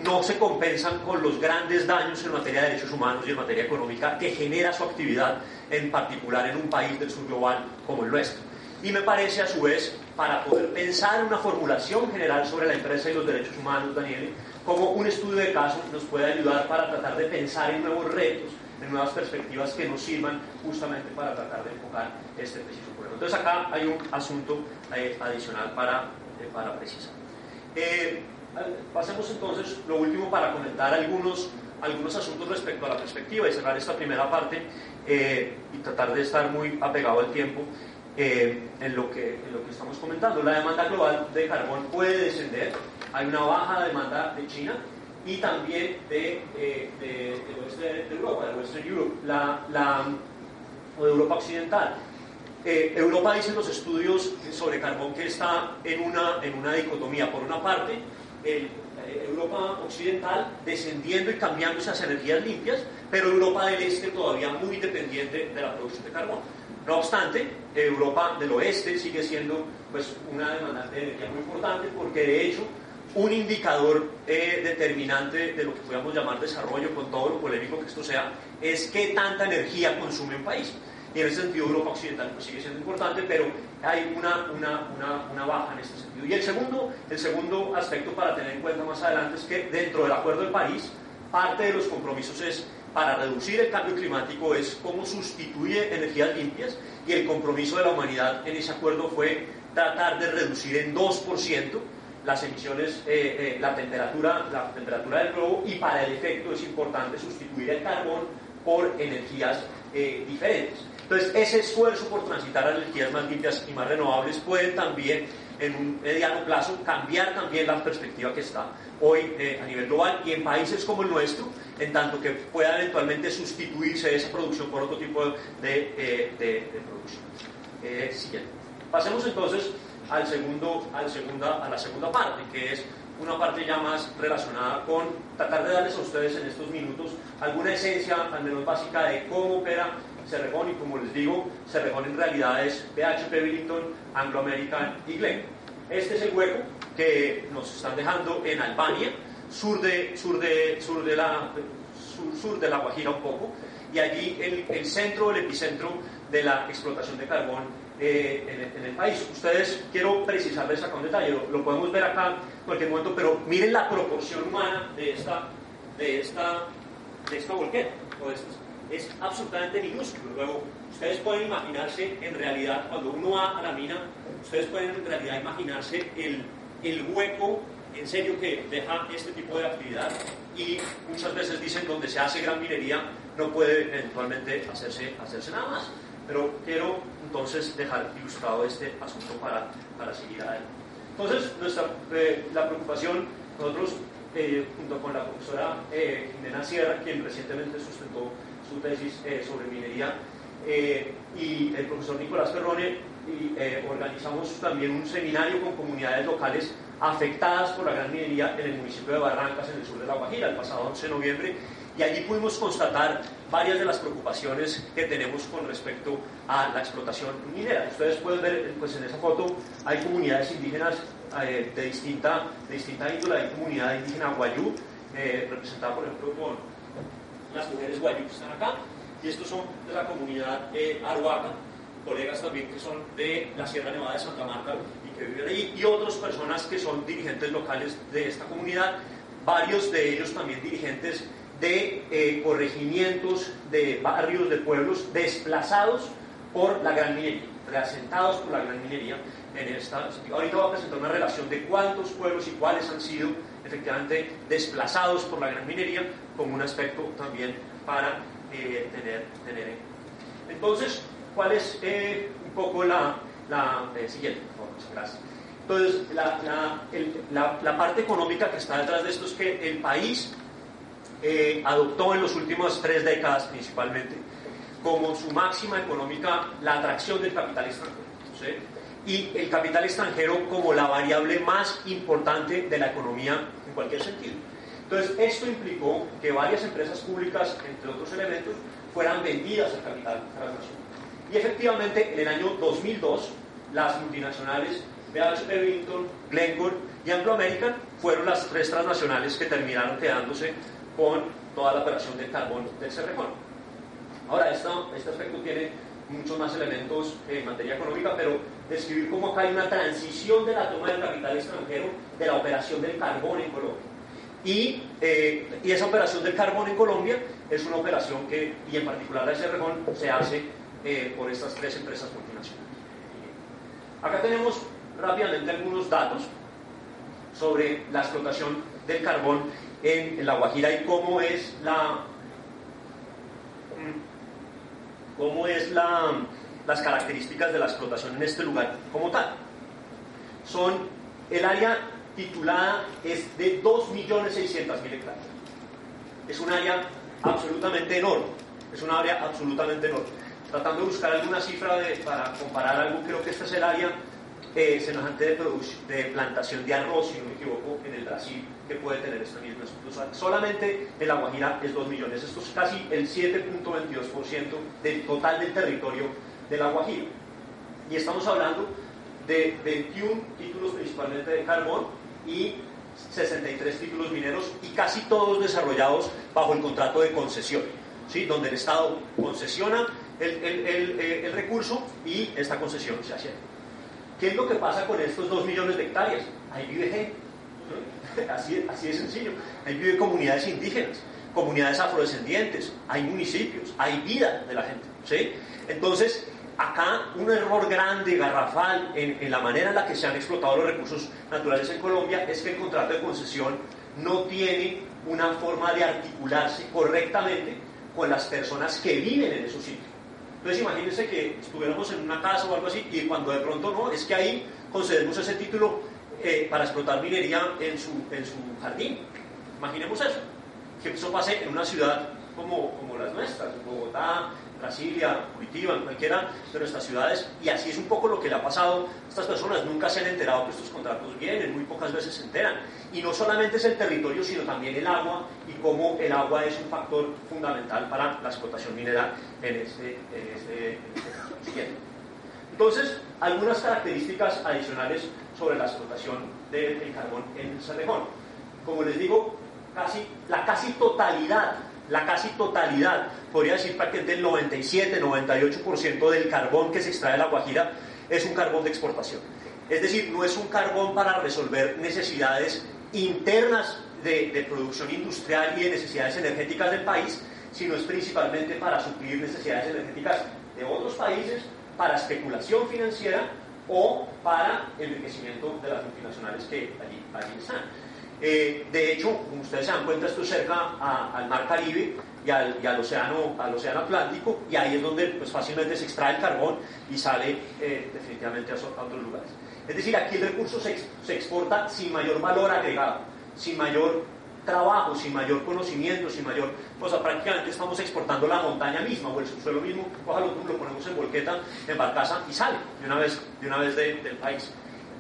no se compensan con los grandes daños en materia de derechos humanos y en materia económica que genera su actividad, en particular en un país del sur global como el nuestro. Y me parece a su vez, para poder pensar en una formulación general sobre la empresa y los derechos humanos, Daniel, como un estudio de caso nos puede ayudar para tratar de pensar en nuevos retos, en nuevas perspectivas que nos sirvan justamente para tratar de enfocar este preciso problema. Entonces acá hay un asunto adicional para precisar. Pasemos entonces, lo último, para comentar algunos asuntos respecto a la perspectiva y cerrar esta primera parte y tratar de estar muy apegado al tiempo en lo que estamos comentando. La demanda global de carbón puede descender, hay una baja demanda de China y también del oeste de Europa, de Western Europe, o de Europa occidental. Europa, dicen los estudios sobre carbón, que está en una dicotomía. Por una parte, Europa occidental descendiendo y cambiándose hacia energías limpias, pero Europa del este todavía muy dependiente de la producción de carbón. No obstante, Europa del oeste sigue siendo pues, una demandante de energía muy importante, porque de hecho un indicador determinante de lo que podríamos llamar desarrollo, con todo lo polémico que esto sea, es qué tanta energía consume un país. Y en ese sentido Europa occidental pues, sigue siendo importante, pero hay una baja en este sentido. Y el segundo aspecto para tener en cuenta más adelante es que dentro del Acuerdo de París, parte de los compromisos es para reducir el cambio climático es cómo sustituye energías limpias, y el compromiso de la humanidad en ese acuerdo fue tratar de reducir en 2% las emisiones, la temperatura del globo, y para el efecto es importante sustituir el carbón por energías diferentes. Entonces, ese esfuerzo por transitar a energías más limpias y más renovables puede también en un mediano plazo cambiar también la perspectiva que está hoy a nivel global y en países como el nuestro, en tanto que pueda eventualmente sustituirse esa producción por otro tipo de producción. Siguiente. Pasemos entonces a la segunda parte, que es una parte ya más relacionada con tratar de darles a ustedes en estos minutos alguna esencia, al menos básica, de cómo opera Cerrejón. Y como les digo, Cerrejón en realidad es BHP Billiton, Anglo American y Glencore. Este es el hueco que nos están dejando en Albania, sur de la Guajira un poco, y allí el centro, el epicentro de la explotación de carbón en el país. Ustedes, quiero precisarles acá un detalle, lo podemos ver acá en cualquier momento, pero miren la proporción humana de esta volqueta, es absolutamente minúsculo. Luego, ustedes pueden imaginarse en realidad, cuando uno va a la mina, ustedes pueden en realidad imaginarse el hueco en serio que deja este tipo de actividad, y muchas veces dicen donde se hace gran minería no puede eventualmente hacerse nada más. Pero quiero entonces dejar ilustrado este asunto para seguir adelante. Entonces, la preocupación, nosotros junto con la profesora Jimena Sierra, quien recientemente sustentó su tesis sobre minería, y el profesor Nicolás Perrone, organizamos también un seminario con comunidades locales afectadas por la gran minería en el municipio de Barrancas, en el sur de La Guajira, el pasado 11 de noviembre, y allí pudimos constatar varias de las preocupaciones que tenemos con respecto a la explotación minera. Ustedes pueden ver, pues en esa foto hay comunidades indígenas de distinta índole. Hay comunidad indígena Guayú, representada por ejemplo por las mujeres Guayú que están acá, y estos son de la comunidad Arhuaca, colegas también que son de la Sierra Nevada de Santa Marta y que viven allí, y otras personas que son dirigentes locales de esta comunidad, varios de ellos también dirigentes de corregimientos, de barrios, de pueblos desplazados por la gran minería, reasentados por la gran minería en esta. Ahorita voy a presentar una relación de cuántos pueblos y cuáles han sido efectivamente desplazados por la gran minería, como un aspecto también para tener en cuenta. Entonces, ¿cuál es un poco la siguiente? Por favor, gracias. Entonces, la parte económica que está detrás de esto es que el país adoptó en las últimas 3 décadas principalmente como su máxima económica la atracción del capital extranjero, ¿sí? Y el capital extranjero como la variable más importante de la economía en cualquier sentido. Entonces, esto implicó que varias empresas públicas, entre otros elementos, fueran vendidas al capital transnacional. Y efectivamente, en el año 2002, las multinacionales BHP Billiton, Glencore y Anglo American fueron las 3 transnacionales que terminaron quedándose con toda la operación del carbón del Cerrejón. Ahora, este aspecto tiene muchos más elementos en materia económica, pero describir cómo acá hay una transición de la toma del capital extranjero de la operación del carbón en Colombia. Y esa operación del carbón en Colombia es una operación que, y en particular la de Cerrejón, se hace por estas 3 empresas multinacionales. Acá tenemos rápidamente algunos datos sobre la explotación del carbón en La Guajira y cómo es las características de la explotación en este lugar como tal. El área titulada es de 2.600.000 hectáreas. Es un área absolutamente enorme. Tratando de buscar alguna cifra para comparar algo, creo que este es el área semejante de plantación de arroz, si no me equivoco, en el Brasil, que puede tener esta misma estructura. Solamente en La Guajira es 2 millones. Esto es casi el 7.22% del total del territorio de La Guajira. Y estamos hablando de 21 títulos principalmente de carbón y 63 títulos mineros, y casi todos desarrollados bajo el contrato de concesión, ¿sí? Donde el Estado concesiona el recurso y esta concesión se hace. ¿Qué es lo que pasa con estos 2 millones de hectáreas? Ahí vive gente, ¿no? Así de sencillo. Ahí viven comunidades indígenas, comunidades afrodescendientes, hay municipios, hay vida de la gente, ¿sí? Entonces, acá un error grande, garrafal, en la manera en la que se han explotado los recursos naturales en Colombia es que el contrato de concesión no tiene una forma de articularse correctamente con las personas que viven en esos sitios. Entonces imagínense que estuviéramos en una casa o algo así y cuando de pronto no, es que ahí concedemos ese título para explotar minería en su jardín. Imaginemos eso, que eso pase en una ciudad como las nuestras, Bogotá, Brasilia, Curitiba, en cualquiera de nuestras ciudades, y así es un poco lo que le ha pasado a estas personas. Nunca se han enterado que estos contratos vienen, muy pocas veces se enteran, y no solamente es el territorio, sino también el agua, y cómo el agua es un factor fundamental para la explotación minera en este caso siguiente. Entonces, algunas características adicionales sobre la explotación del carbón en el Cerrejón. Como les digo, la casi totalidad, podría decir prácticamente el 97-98% del carbón que se extrae de La Guajira es un carbón de exportación. Es decir, no es un carbón para resolver necesidades internas de producción industrial y de necesidades energéticas del país, sino es principalmente para suplir necesidades energéticas de otros países, para especulación financiera o para enriquecimiento de las multinacionales que allí están. De hecho, como ustedes se dan cuenta, esto es cerca al Mar Caribe y al océano Atlántico, y ahí es donde pues, fácilmente se extrae el carbón y sale definitivamente a otros lugares. Es decir, aquí el recurso se exporta sin mayor valor agregado, sin mayor trabajo, sin mayor conocimiento, sin mayor cosa. Prácticamente estamos exportando la montaña misma o el subsuelo mismo. Cójalo, lo ponemos en volqueta, en barcaza y sale de una vez del país.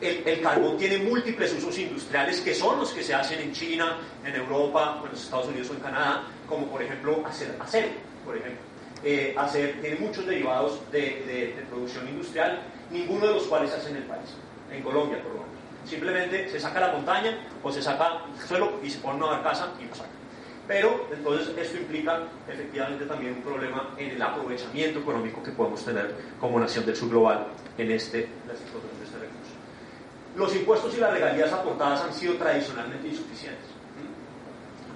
El carbón tiene múltiples usos industriales que son los que se hacen en China, en Europa, en los Estados Unidos o en Canadá, como por ejemplo hacer acero, por ejemplo. Tiene muchos derivados de producción industrial, ninguno de los cuales se hace en el país, en Colombia por lo menos. Simplemente se saca la montaña o se saca el suelo y se pone una barcaza y lo saca. Pero entonces esto implica efectivamente también un problema en el aprovechamiento económico que podemos tener como nación del sur global en la explotación de este recurso. Los impuestos y las regalías aportadas han sido tradicionalmente insuficientes.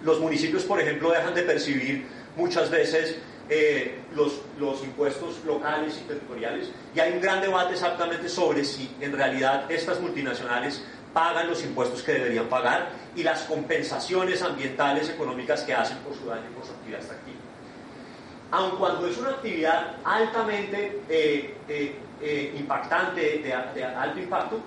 Los municipios, por ejemplo, dejan de percibir muchas veces los impuestos locales y territoriales, y hay un gran debate exactamente sobre si en realidad estas multinacionales pagan los impuestos que deberían pagar y las compensaciones ambientales económicas que hacen por su daño y por su actividad extractiva. Aun cuando es una actividad altamente impactante, de alto impacto,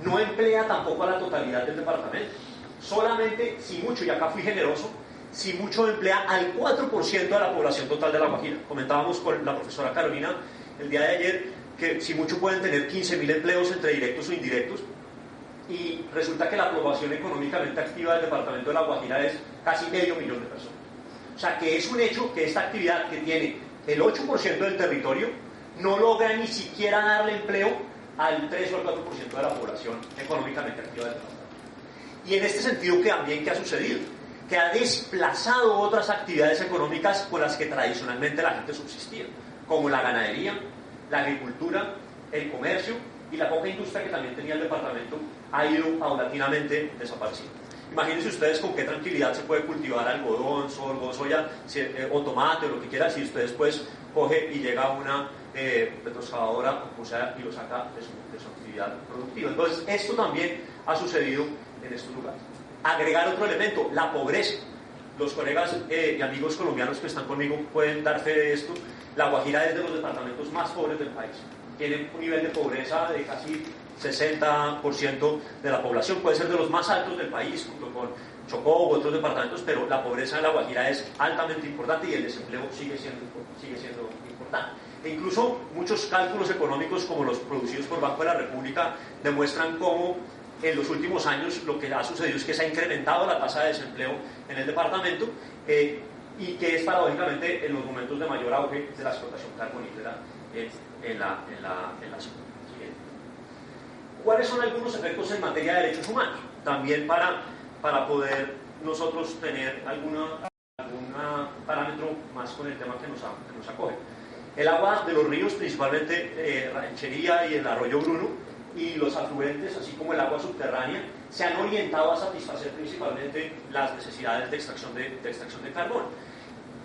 no emplea tampoco a la totalidad del departamento. Solamente, si mucho, y acá fui generoso, si mucho emplea al 4% de la población total de La Guajira. Comentábamos con la profesora Carolina el día de ayer que si mucho pueden tener 15.000 empleos entre directos o indirectos, y resulta que la población económicamente activa del departamento de La Guajira es casi 500.000 de personas. O sea que es un hecho que esta actividad, que tiene el 8% del territorio, no logra ni siquiera darle empleo al 3 o al 4% de la población económicamente activa del departamento. Y en este sentido, ¿qué ha sucedido? Que ha desplazado otras actividades económicas con las que tradicionalmente la gente subsistía, como la ganadería, la agricultura, el comercio y la poca industria que también tenía el departamento ha ido paulatinamente desapareciendo. Imagínense ustedes con qué tranquilidad se puede cultivar algodón, sorgo, soya o tomate o lo que quiera, si usted después coge y llega a una retroexcavadora y lo saca de su actividad productiva. Entonces, esto también ha sucedido en estos lugares. Agregar otro elemento, la pobreza. Los colegas y amigos colombianos que están conmigo pueden dar fe de esto. La Guajira es de los departamentos más pobres del país. Tiene un nivel de pobreza de casi 60% de la población. Puede ser de los más altos del país, junto con Chocó u otros departamentos, pero la pobreza en La Guajira es altamente importante y el desempleo sigue siendo importante. E incluso muchos cálculos económicos, como los producidos por Banco de la República, demuestran cómo en los últimos años lo que ha sucedido es que se ha incrementado la tasa de desempleo en el departamento y que es paradójicamente en los momentos de mayor auge de la explotación carbonífera en la zona. ¿Cuáles son algunos efectos en materia de derechos humanos? También para poder nosotros tener algún parámetro más con el tema que nos acoge. El agua de los ríos, principalmente Ranchería y el arroyo Bruno, y los afluentes, así como el agua subterránea, se han orientado a satisfacer principalmente las necesidades de extracción de carbón.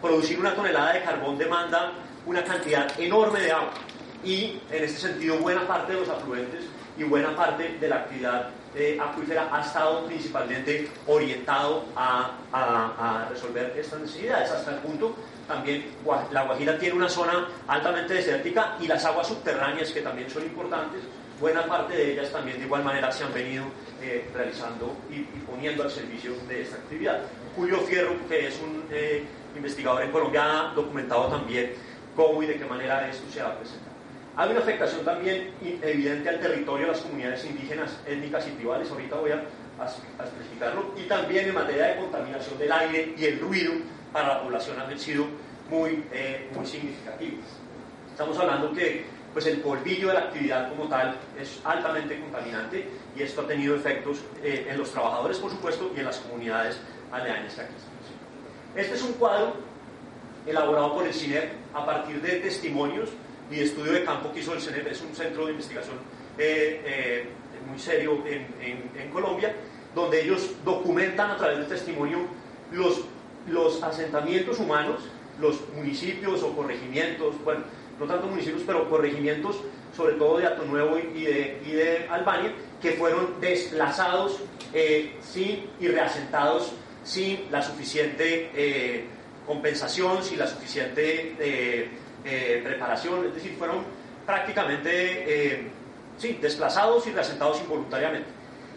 Producir 1 tonelada de carbón demanda una cantidad enorme de agua, y en este sentido buena parte de los afluentes y buena parte de la actividad acuífera ha estado principalmente orientado a resolver estas necesidades, hasta el punto también la Guajira tiene una zona altamente desértica y las aguas subterráneas, que también son importantes, buena parte de ellas también de igual manera se han venido realizando y poniendo al servicio de esta actividad. Julio Fierro, que es un investigador en Colombia, ha documentado también cómo y de qué manera esto se ha presentado. Hay una afectación también evidente al territorio de las comunidades indígenas, étnicas y tribales, ahorita voy a explicarlo, y también en materia de contaminación del aire y el ruido para la población han sido muy significativos. Estamos hablando que pues, el polvillo de la actividad como tal es altamente contaminante y esto ha tenido efectos en los trabajadores, por supuesto, y en las comunidades aledañas que aquí estamos. Este es un cuadro elaborado por el CINEP a partir de testimonios y de estudio de campo que hizo el CINEP. Es un centro de investigación muy serio en Colombia, donde ellos documentan a través del testimonio los asentamientos humanos, los municipios o corregimientos, bueno, no tanto municipios, pero corregimientos, sobre todo de Hato Nuevo y de Albania, que fueron desplazados y reasentados sin la suficiente compensación, sin la suficiente preparación, es decir, fueron prácticamente desplazados y reasentados involuntariamente.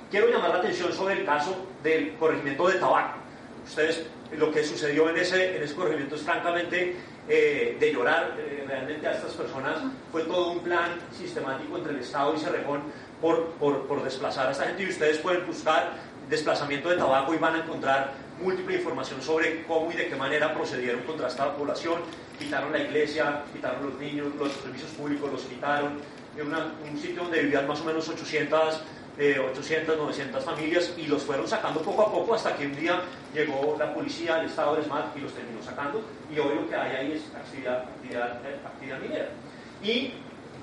Quiero llamar la atención sobre el caso del corregimiento de Tabaco. Ustedes, lo que sucedió en ese corregimiento es francamente de llorar. Realmente a estas personas fue todo un plan sistemático entre el Estado y Cerrejón por desplazar a esta gente, y ustedes pueden buscar desplazamiento de Tabaco y van a encontrar múltiple información sobre cómo y de qué manera procedieron contra esta población. Quitaron la iglesia, quitaron los niños, los servicios públicos los quitaron, en un sitio donde vivían más o menos 800, 900 familias, y los fueron sacando poco a poco hasta que un día llegó la policía, el Estado, el SMAT, y los terminó sacando, y hoy lo que hay ahí es actividad minera. Y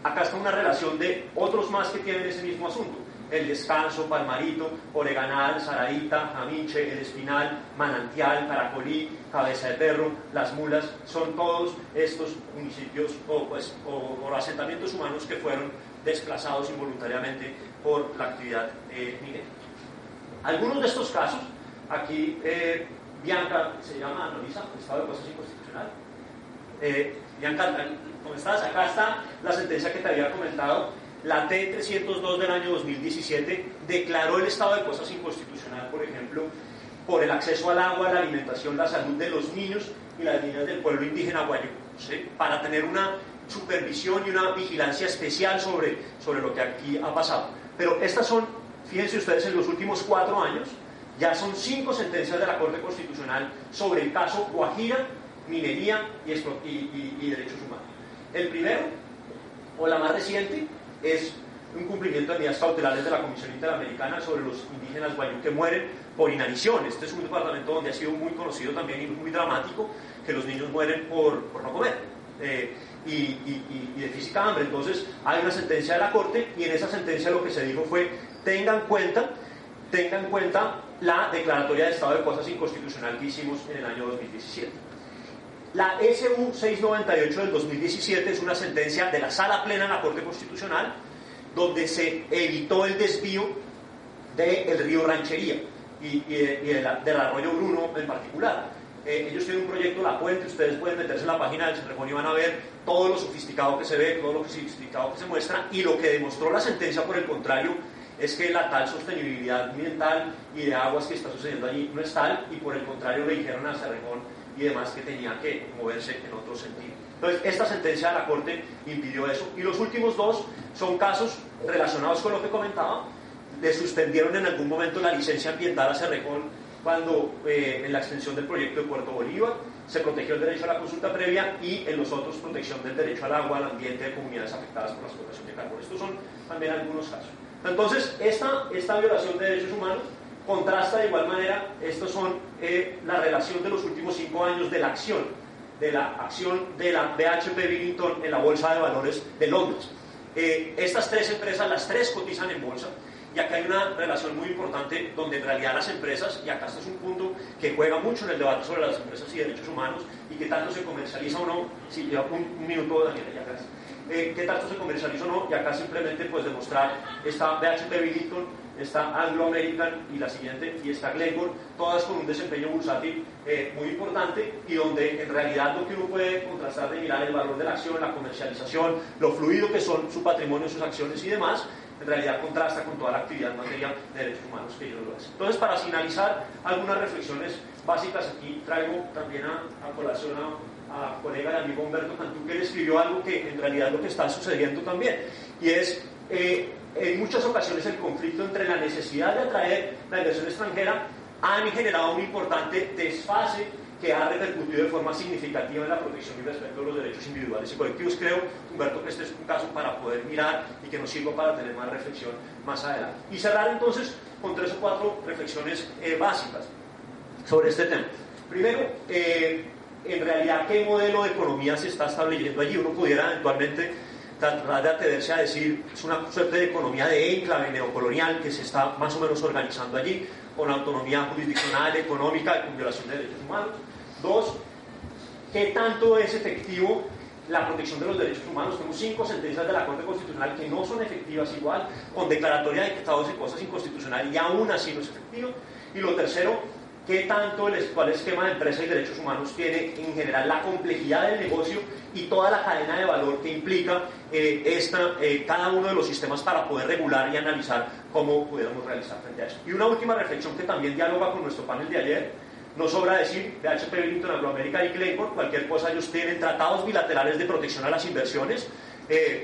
acá está una relación de otros más que tienen ese mismo asunto: El Descanso, Palmarito, Oreganal, Saraíta, Jaminche, El Espinal, Manantial, Caracolí, Cabeza de Perro, Las Mulas. Son todos estos municipios o asentamientos humanos que fueron desplazados involuntariamente por la actividad minera. Algunos de estos casos, aquí Bianca, se llama Analiza, Estado de Cosas Inconstitucional. Bianca, ¿cómo estás? Acá está la sentencia que te había comentado. La T-302 del año 2017 declaró el estado de cosas inconstitucional, por ejemplo, por el acceso al agua, la alimentación, la salud de los niños y las niñas del pueblo indígena guayú, ¿sí? Para tener una supervisión y una vigilancia especial sobre lo que aquí ha pasado. Pero estas son, fíjense ustedes, en los últimos 4 años, ya son 5 sentencias de la Corte Constitucional sobre el caso Guajira, minería y derechos humanos. El primero, o la más reciente, es un cumplimiento de medidas cautelares de la Comisión Interamericana sobre los indígenas guayú que mueren por inanición. Este es un departamento donde ha sido muy conocido también y muy dramático que los niños mueren por no comer y de física hambre. Entonces hay una sentencia de la Corte, y en esa sentencia lo que se dijo fue: tengan cuenta la declaratoria de estado de cosas inconstitucional que hicimos en el año 2017. La SU 698 del 2017 es una sentencia de la Sala Plena en la Corte Constitucional, donde se evitó el desvío del río Ranchería y del arroyo Bruno en particular. Ellos tienen un proyecto, La Puente. Ustedes pueden meterse en la página del Cerrejón y van a ver todo lo sofisticado que se ve, todo lo sofisticado que se muestra, y lo que demostró la sentencia, por el contrario, es que la tal sostenibilidad ambiental y de aguas que está sucediendo allí no es tal, y por el contrario le dijeron a Cerrejón y demás que tenía que moverse en otro sentido. Entonces, esta sentencia de la Corte impidió eso. Y los últimos 2 son casos relacionados con lo que comentaba. Le suspendieron en algún momento la licencia ambiental a Cerrejón cuando en la extensión del proyecto de Puerto Bolívar se protegió el derecho a la consulta previa, y en los otros protección del derecho al agua, al ambiente de comunidades afectadas por la explotación de carbón. Estos son también algunos casos. Entonces, esta violación de derechos humanos contrasta de igual manera. Estos son la relación de los últimos 5 años de la acción de la BHP Billiton en la Bolsa de Valores de Londres. Estas 3 empresas, las 3 cotizan en bolsa, y Y acá hay una relación muy importante donde en realidad las empresas, y acá este es un punto que juega mucho en el debate sobre las empresas y derechos humanos, y qué tanto se comercializa o no, si lleva un minuto, Daniela, ya casi. Qué tanto se comercializa o no, y acá simplemente pues demostrar, está BHP Billiton, está Anglo American y la siguiente, y está Glencore, todas con un desempeño bursátil muy importante, y donde en realidad lo que uno puede contrastar de mirar el valor de la acción, la comercialización, lo fluido que son su patrimonio, sus acciones y demás, en realidad contrasta con toda la actividad en materia de derechos humanos que ellos lo hacen. Entonces, para finalizar, algunas reflexiones básicas. Aquí traigo también a colación a colega y amigo Humberto Cantú, que él escribió algo que en realidad es lo que está sucediendo también, y es en muchas ocasiones el conflicto entre la necesidad de atraer la inversión extranjera han generado un importante desfase que ha repercutido de forma significativa en la protección y respeto de los derechos individuales y colectivos. Creo, Humberto, que este es un caso para poder mirar y que nos sirva para tener más reflexión más adelante. Y cerrar entonces con 3 o 4 reflexiones básicas sobre este tema. Primero, en realidad, ¿qué modelo de economía se está estableciendo allí? Uno pudiera eventualmente tratar de atreverse a decir, es una suerte de economía de enclave neocolonial que se está más o menos organizando allí, con autonomía jurisdiccional, económica y con violación de derechos humanos. 2, ¿qué tanto es efectivo la protección de los derechos humanos? Tenemos 5 sentencias de la Corte Constitucional que no son efectivas igual, con declaratoria de estados y cosas inconstitucionales, y aún así no es efectivo. Y lo tercero, ¿qué tanto el actual esquema de empresa y derechos humanos tiene en general la complejidad del negocio y toda la cadena de valor que implica cada uno de los sistemas para poder regular y analizar cómo pudiéramos realizar frente a eso? Y una última reflexión que también dialoga con nuestro panel de ayer. No sobra decir, BHP Billiton, Anglo American y Glencore, cualquier cosa, ellos tienen tratados bilaterales de protección a las inversiones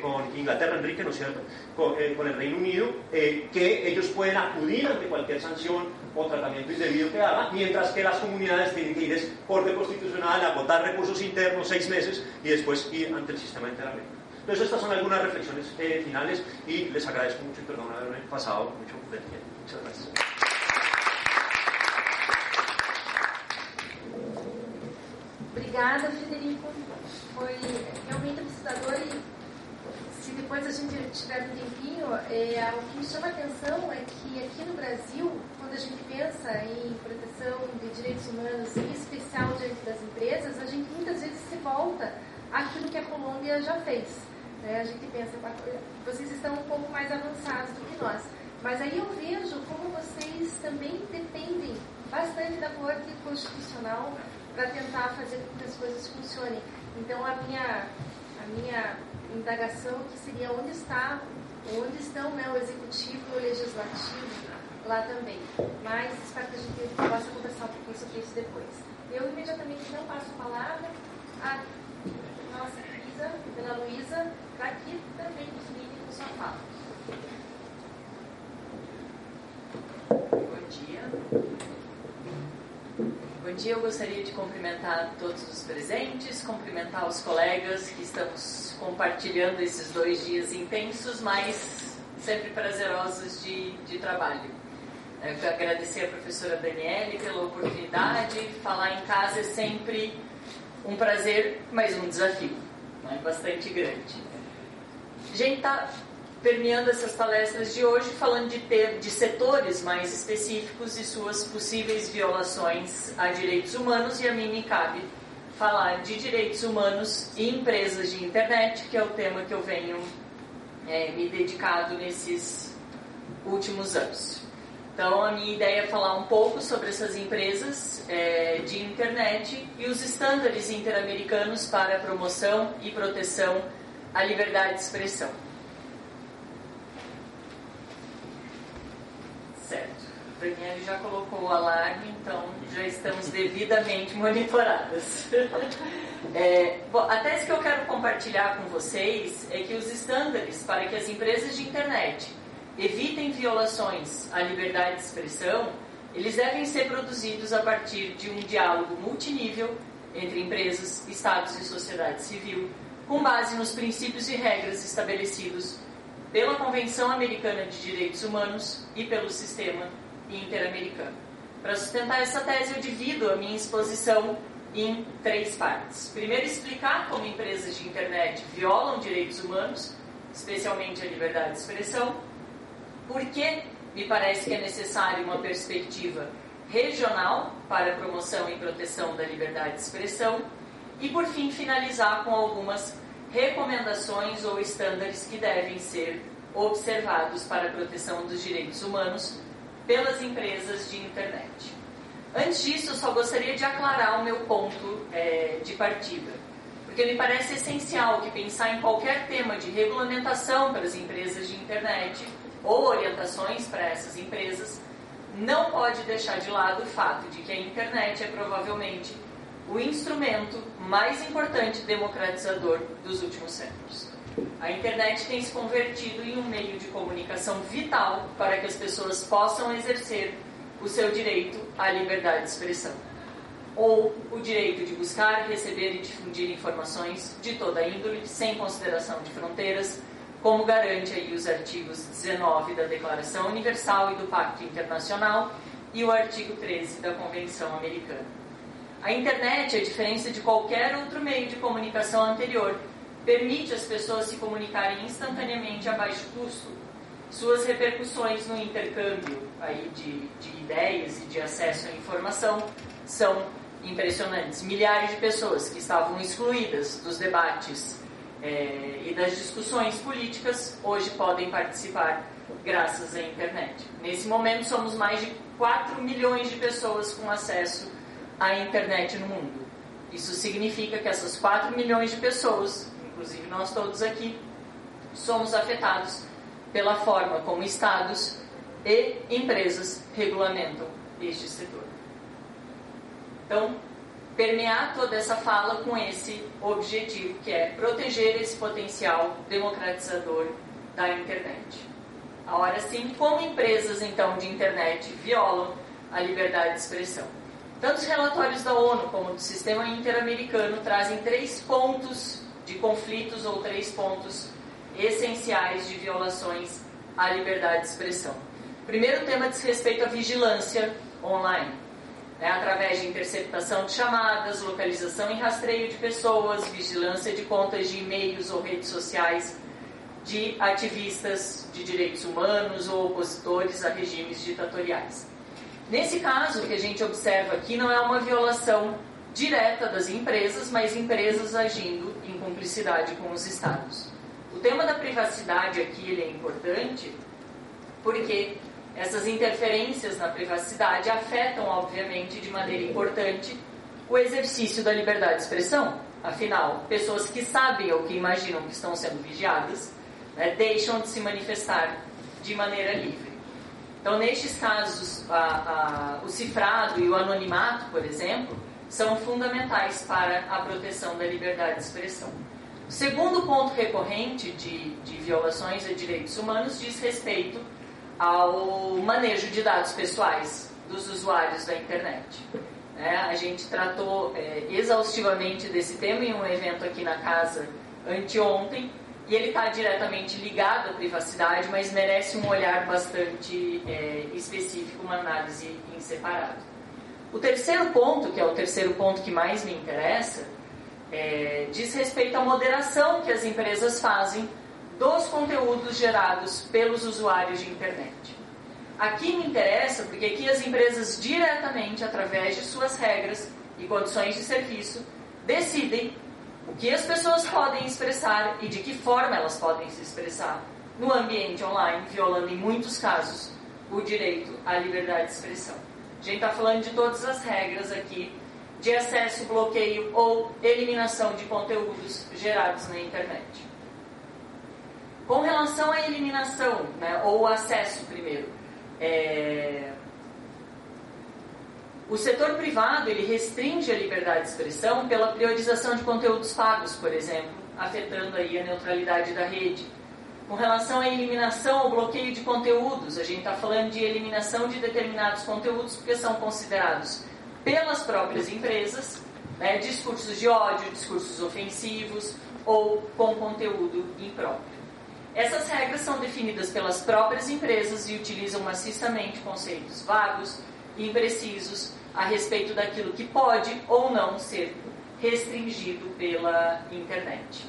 con Inglaterra, Enrique, ¿no es cierto?, con el Reino Unido, que ellos pueden acudir ante cualquier sanción o tratamiento indebido que haga, mientras que las comunidades tienen que ir a Corte Constitucional, a agotar recursos internos 6 meses y después ir ante el sistema interamericano. Entonces estas son algunas reflexiones finales y les agradezco mucho y perdón haberme pasado mucho del tiempo. Muchas gracias. Obrigada, Federico. Foi realmente assustador e se depois a gente tiver um tempinho, o que me chama a atenção é que aqui no Brasil, quando a gente pensa em proteção de direitos humanos, em especial diante das empresas, a gente muitas vezes se volta àquilo que a Colômbia já fez. Né? A gente pensa, vocês estão um pouco mais avançados do que nós. Mas aí eu vejo como vocês também dependem bastante da Corte Constitucional para tentar fazer com que as coisas funcionem. Então a minha indagação aqui seria onde estão, né, o executivo e o legislativo lá também. Mas espero que a gente possa conversar um pouquinho sobre isso depois. Eu imediatamente então passo a palavra à nossa querida Dona Luísa, para que também nos ligue com sua fala. Bom dia. Bom dia, eu gostaria de cumprimentar todos os presentes, cumprimentar os colegas que estamos compartilhando esses 2 dias intensos, mas sempre prazerosos de trabalho. Eu quero agradecer a professora Daniele pela oportunidade. Falar em casa é sempre um prazer, mas um desafio, né? Bastante grande. A gente está permeando essas palestras de hoje, falando de setores mais específicos e suas possíveis violações a direitos humanos, e a mim me cabe falar de direitos humanos e empresas de internet, que é o tema que eu venho me dedicado nesses últimos anos. Então, a minha ideia é falar um pouco sobre essas empresas de internet e os estándares interamericanos para a promoção e proteção à liberdade de expressão. Certo. O Daniel já colocou o alarme, então já estamos devidamente monitoradas. Bom, a tese que eu quero compartilhar com vocês é que os estándares para que as empresas de internet evitem violações à liberdade de expressão, eles devem ser produzidos a partir de um diálogo multinível entre empresas, estados e sociedade civil, com base nos princípios e regras estabelecidos pela Convenção Americana de Direitos Humanos e pelo Sistema Interamericano. Para sustentar essa tese, eu divido a minha exposição em 3 partes. Primeiro, explicar como empresas de internet violam direitos humanos, especialmente a liberdade de expressão, por que me parece que é necessário uma perspectiva regional para a promoção e proteção da liberdade de expressão e, por fim, finalizar com algumas recomendações ou estándares que devem ser observados para a proteção dos direitos humanos pelas empresas de internet. Antes disso, eu só gostaria de aclarar o meu ponto de partida, porque me parece essencial que pensar em qualquer tema de regulamentação para as empresas de internet ou orientações para essas empresas não pode deixar de lado o fato de que a internet é provavelmente o instrumento mais importante democratizador dos últimos séculos. A internet tem se convertido em um meio de comunicação vital para que as pessoas possam exercer o seu direito à liberdade de expressão, ou o direito de buscar, receber e difundir informações de toda índole, sem consideração de fronteiras, como garante aí os artigos 19 da Declaração Universal e do Pacto Internacional e o artigo 13 da Convenção Americana. A internet, a diferença de qualquer outro meio de comunicação anterior, permite às pessoas se comunicarem instantaneamente a baixo custo. Suas repercussões no intercâmbio aí de ideias e de acesso à informação são impressionantes. Milhares de pessoas que estavam excluídas dos debates e das discussões políticas hoje podem participar graças à internet. Nesse momento somos mais de 4 milhões de pessoas com acesso à internet no mundo. Isso significa que essas 4 milhões de pessoas, inclusive nós todos aqui, somos afetados pela forma como estados e empresas regulamentam este setor. Então, permear toda essa fala com esse objetivo, que é proteger esse potencial democratizador da internet. Agora sim, como empresas então de internet violam a liberdade de expressão? Tanto os relatórios da ONU como do Sistema Interamericano trazem 3 pontos de conflitos ou 3 pontos essenciais de violações à liberdade de expressão. O primeiro tema diz respeito à vigilância online, através de interceptação de chamadas, localização e rastreio de pessoas, vigilância de contas de e-mails ou redes sociais de ativistas de direitos humanos ou opositores a regimes ditatoriais. Nesse caso, o que a gente observa aqui não é uma violação direta das empresas, mas empresas agindo em cumplicidade com os estados. O tema da privacidade aqui ele é importante porque essas interferências na privacidade afetam, obviamente, de maneira importante o exercício da liberdade de expressão. Afinal, pessoas que sabem ou que imaginam que estão sendo vigiadas, deixam de se manifestar de maneira livre. Então, nestes casos, o cifrado e o anonimato, por exemplo, são fundamentais para a proteção da liberdade de expressão. O segundo ponto recorrente de violações a direitos humanos diz respeito ao manejo de dados pessoais dos usuários da internet. A gente tratou exaustivamente desse tema em um evento aqui na casa anteontem, e ele está diretamente ligado à privacidade, mas merece um olhar bastante específico, uma análise em separado. O terceiro ponto, que é o terceiro ponto que mais me interessa, diz respeito à moderação que as empresas fazem dos conteúdos gerados pelos usuários de internet. Aqui me interessa porque aqui as empresas diretamente, através de suas regras e condições de serviço, decidem o que as pessoas podem expressar e de que forma elas podem se expressar no ambiente online, violando em muitos casos o direito à liberdade de expressão. A gente está falando de todas as regras aqui de acesso, bloqueio ou eliminação de conteúdos gerados na internet. Com relação à eliminação, ou acesso primeiro, o setor privado ele restringe a liberdade de expressão pela priorização de conteúdos pagos, por exemplo, afetando aí a neutralidade da rede. Com relação à eliminação ou bloqueio de conteúdos, a gente está falando de eliminação de determinados conteúdos porque são considerados pelas próprias empresas discursos de ódio, discursos ofensivos ou com conteúdo impróprio. Essas regras são definidas pelas próprias empresas e utilizam maciçamente conceitos vagos e imprecisos a respeito daquilo que pode ou não ser restringido pela internet.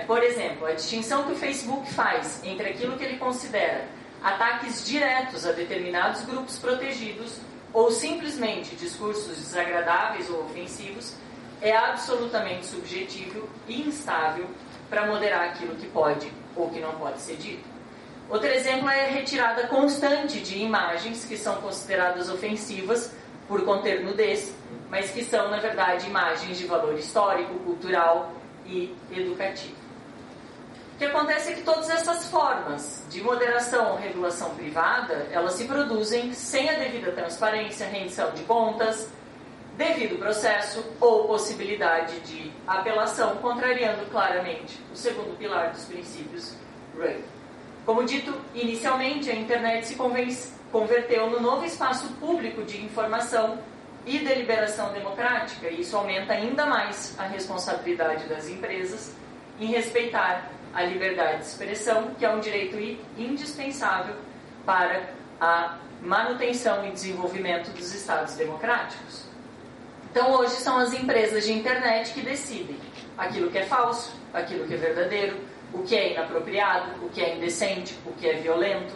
Por exemplo, a distinção que o Facebook faz entre aquilo que ele considera ataques diretos a determinados grupos protegidos ou simplesmente discursos desagradáveis ou ofensivos é absolutamente subjetivo e instável para moderar aquilo que pode ou que não pode ser dito. Outro exemplo é a retirada constante de imagens que são consideradas ofensivas por conter nudez, mas que são, na verdade, imagens de valor histórico, cultural e educativo. O que acontece é que todas essas formas de moderação ou regulação privada, elas se produzem sem a devida transparência, rendição de contas, devido processo ou possibilidade de apelação, contrariando claramente o segundo pilar dos princípios Ruggie. Como dito, inicialmente a internet se converteu no novo espaço público de informação e deliberação democrática, e isso aumenta ainda mais a responsabilidade das empresas em respeitar a liberdade de expressão, que é um direito indispensável para a manutenção e desenvolvimento dos Estados democráticos. Então, hoje são as empresas de internet que decidem aquilo que é falso, aquilo que é verdadeiro, o que é inapropriado, o que é indecente, o que é violento,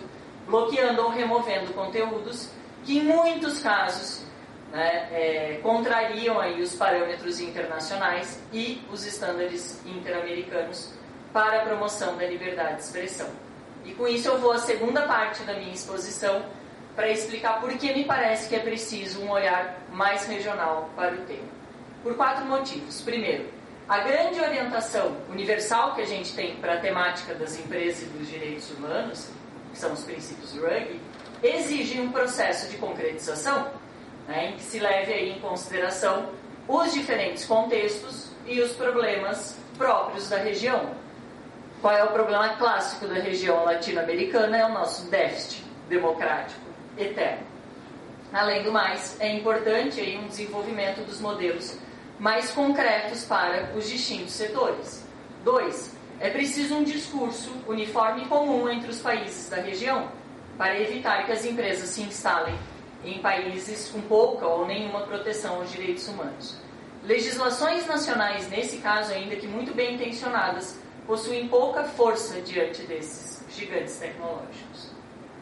bloqueando ou removendo conteúdos que, em muitos casos, contrariam aí os parâmetros internacionais e os estándares interamericanos para a promoção da liberdade de expressão. E com isso eu vou à segunda parte da minha exposição para explicar por que me parece que é preciso um olhar mais regional para o tema. Por 4 motivos. Primeiro, a grande orientação universal que a gente tem para a temática das empresas e dos direitos humanos, que são os princípios Ruggie, exige um processo de concretização, em que se leve aí em consideração os diferentes contextos e os problemas próprios da região. Qual é o problema clássico da região latino-americana? É o nosso déficit democrático eterno. Além do mais, é importante aí um desenvolvimento dos modelos mais concretos para os distintos setores. 2. É preciso um discurso uniforme e comum entre os países da região para evitar que as empresas se instalem em países com pouca ou nenhuma proteção aos direitos humanos. Legislações nacionais, nesse caso, ainda que muito bem intencionadas, possuem pouca força diante desses gigantes tecnológicos.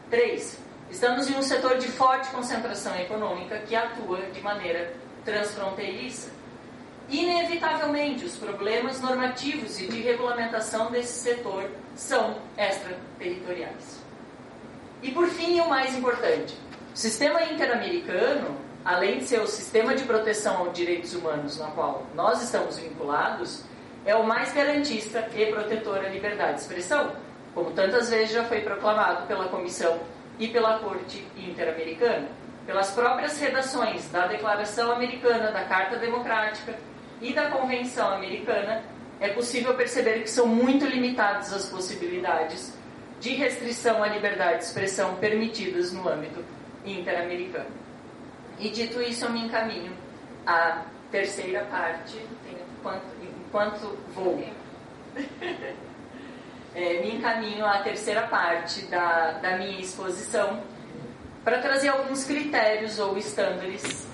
3. Estamos em um setor de forte concentração econômica que atua de maneira transfronteiriça. Inevitavelmente, os problemas normativos e de regulamentação desse setor são extraterritoriais. E por fim, o mais importante, o sistema interamericano, além de ser o sistema de proteção aos direitos humanos no qual nós estamos vinculados, é o mais garantista e protetor à liberdade de expressão, como tantas vezes já foi proclamado pela Comissão e pela Corte Interamericana, pelas próprias redações da Declaração Americana, da Carta Democrática e da Convenção Americana, é possível perceber que são muito limitadas as possibilidades de restrição à liberdade de expressão permitidas no âmbito interamericano. E dito isso, eu me encaminho à terceira parte, enquanto vou. Me encaminho à terceira parte da minha exposição para trazer alguns critérios ou estándares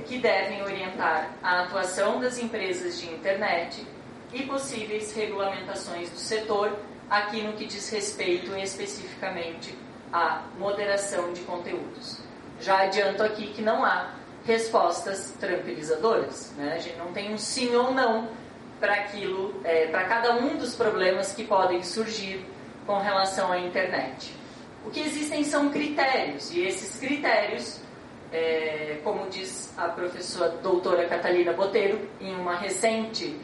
que devem orientar a atuação das empresas de internet e possíveis regulamentações do setor, aqui no que diz respeito especificamente à moderação de conteúdos. Já adianto aqui que não há respostas tranquilizadoras, né? A gente não tem um sim ou não para aquilo, para cada um dos problemas que podem surgir com relação à internet. O que existem são critérios, e esses critérios, como diz a professora doutora Catalina Botelho, em uma recente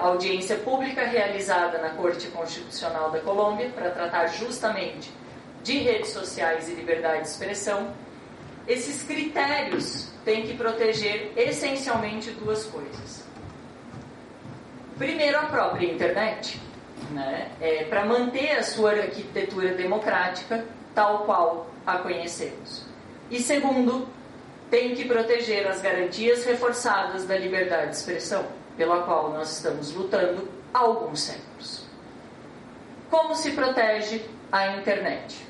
audiência pública realizada na Corte Constitucional da Colômbia, para tratar justamente de redes sociais e liberdade de expressão, esses critérios têm que proteger essencialmente 2 coisas. Primeiro, a própria internet, né? Para manter a sua arquitetura democrática tal qual a conhecemos. E segundo, tem que proteger as garantias reforçadas da liberdade de expressão, pela qual nós estamos lutando há alguns séculos. Como se protege a internet?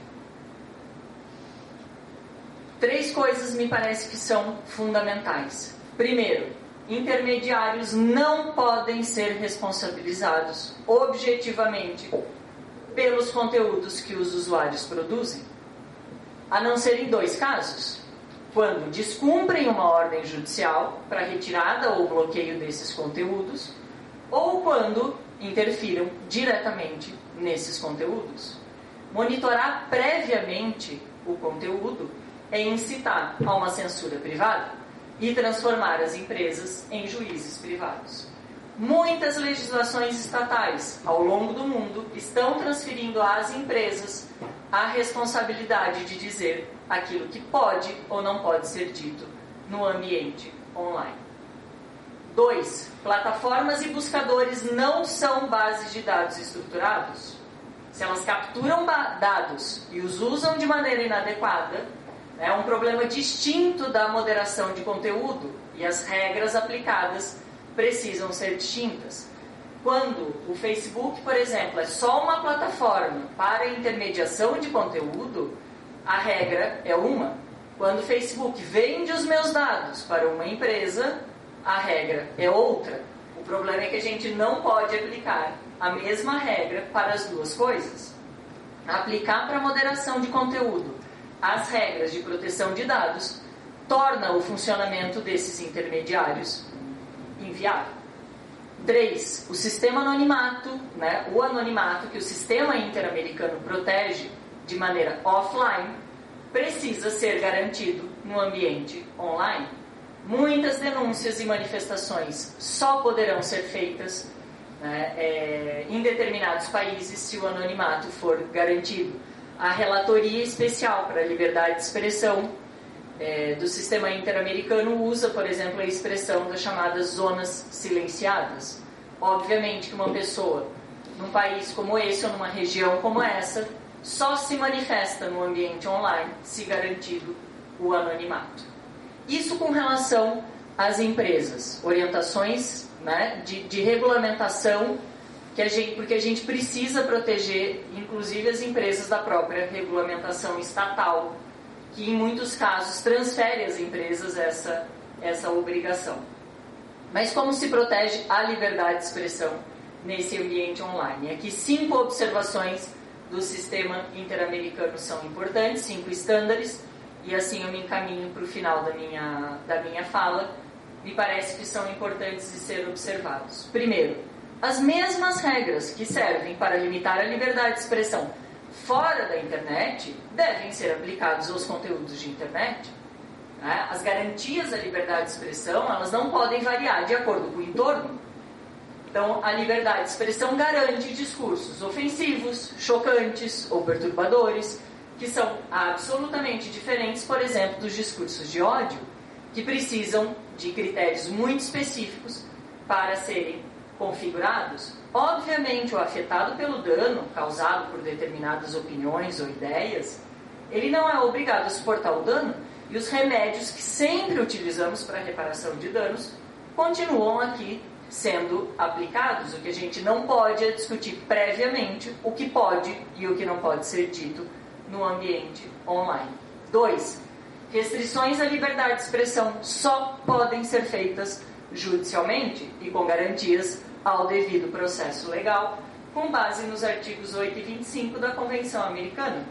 3 coisas me parece que são fundamentais. Primeiro, intermediários não podem ser responsabilizados objetivamente pelos conteúdos que os usuários produzem? A não ser em 2 casos. Quando descumprem uma ordem judicial para retirada ou bloqueio desses conteúdos, ou quando interfiram diretamente nesses conteúdos. Monitorar previamente o conteúdo é incitar a uma censura privada e transformar as empresas em juízes privados. Muitas legislações estatais ao longo do mundo estão transferindo às empresas a responsabilidade de dizer aquilo que pode ou não pode ser dito no ambiente online. 2. Plataformas e buscadores não são bases de dados estruturados. Se elas capturam dados e os usam de maneira inadequada, é um problema distinto da moderação de conteúdo e as regras aplicadas precisam ser distintas. Quando o Facebook, por exemplo, é só uma plataforma para intermediação de conteúdo, a regra é uma. Quando o Facebook vende os meus dados para uma empresa, a regra é outra. O problema é que a gente não pode aplicar a mesma regra para as duas coisas. Aplicar para a moderação de conteúdo as regras de proteção de dados torna o funcionamento desses intermediários inviável. 3. O sistema anonimato, o anonimato que o sistema interamericano protege de maneira offline, precisa ser garantido no ambiente online. Muitas denúncias e manifestações só poderão ser feitas em determinados países se o anonimato for garantido. A Relatoria Especial para a Liberdade de Expressão do sistema interamericano usa, por exemplo, a expressão das chamadas zonas silenciadas. Obviamente que uma pessoa num país como esse ou numa região como essa só se manifesta no ambiente online se garantido o anonimato. Isso com relação às empresas, orientações de regulamentação, porque a gente precisa proteger, inclusive, as empresas da própria regulamentação estatal, que em muitos casos transfere às empresas essa obrigação. Mas como se protege a liberdade de expressão nesse ambiente online? Aqui 5 observações do sistema interamericano são importantes, 5 estándares, e assim eu me encaminho para o final da minha fala. Me parece que são importantes de ser observados. Primeiro, as mesmas regras que servem para limitar a liberdade de expressão fora da internet devem ser aplicadas aos conteúdos de internet. As garantias à liberdade de expressão, elas não podem variar de acordo com o entorno. Então, a liberdade de expressão garante discursos ofensivos, chocantes ou perturbadores, que são absolutamente diferentes, por exemplo, dos discursos de ódio, que precisam de critérios muito específicos para serem configurados. Obviamente, o afetado pelo dano causado por determinadas opiniões ou ideias, ele não é obrigado a suportar o dano, e os remédios que sempre utilizamos para a reparação de danos continuam aqui sendo aplicados. O que a gente não pode é discutir previamente o que pode e o que não pode ser dito no ambiente online. 2. Restrições à liberdade de expressão só podem ser feitas judicialmente e com garantias ao devido processo legal, com base nos artigos 8 e 25 da Convenção Americana.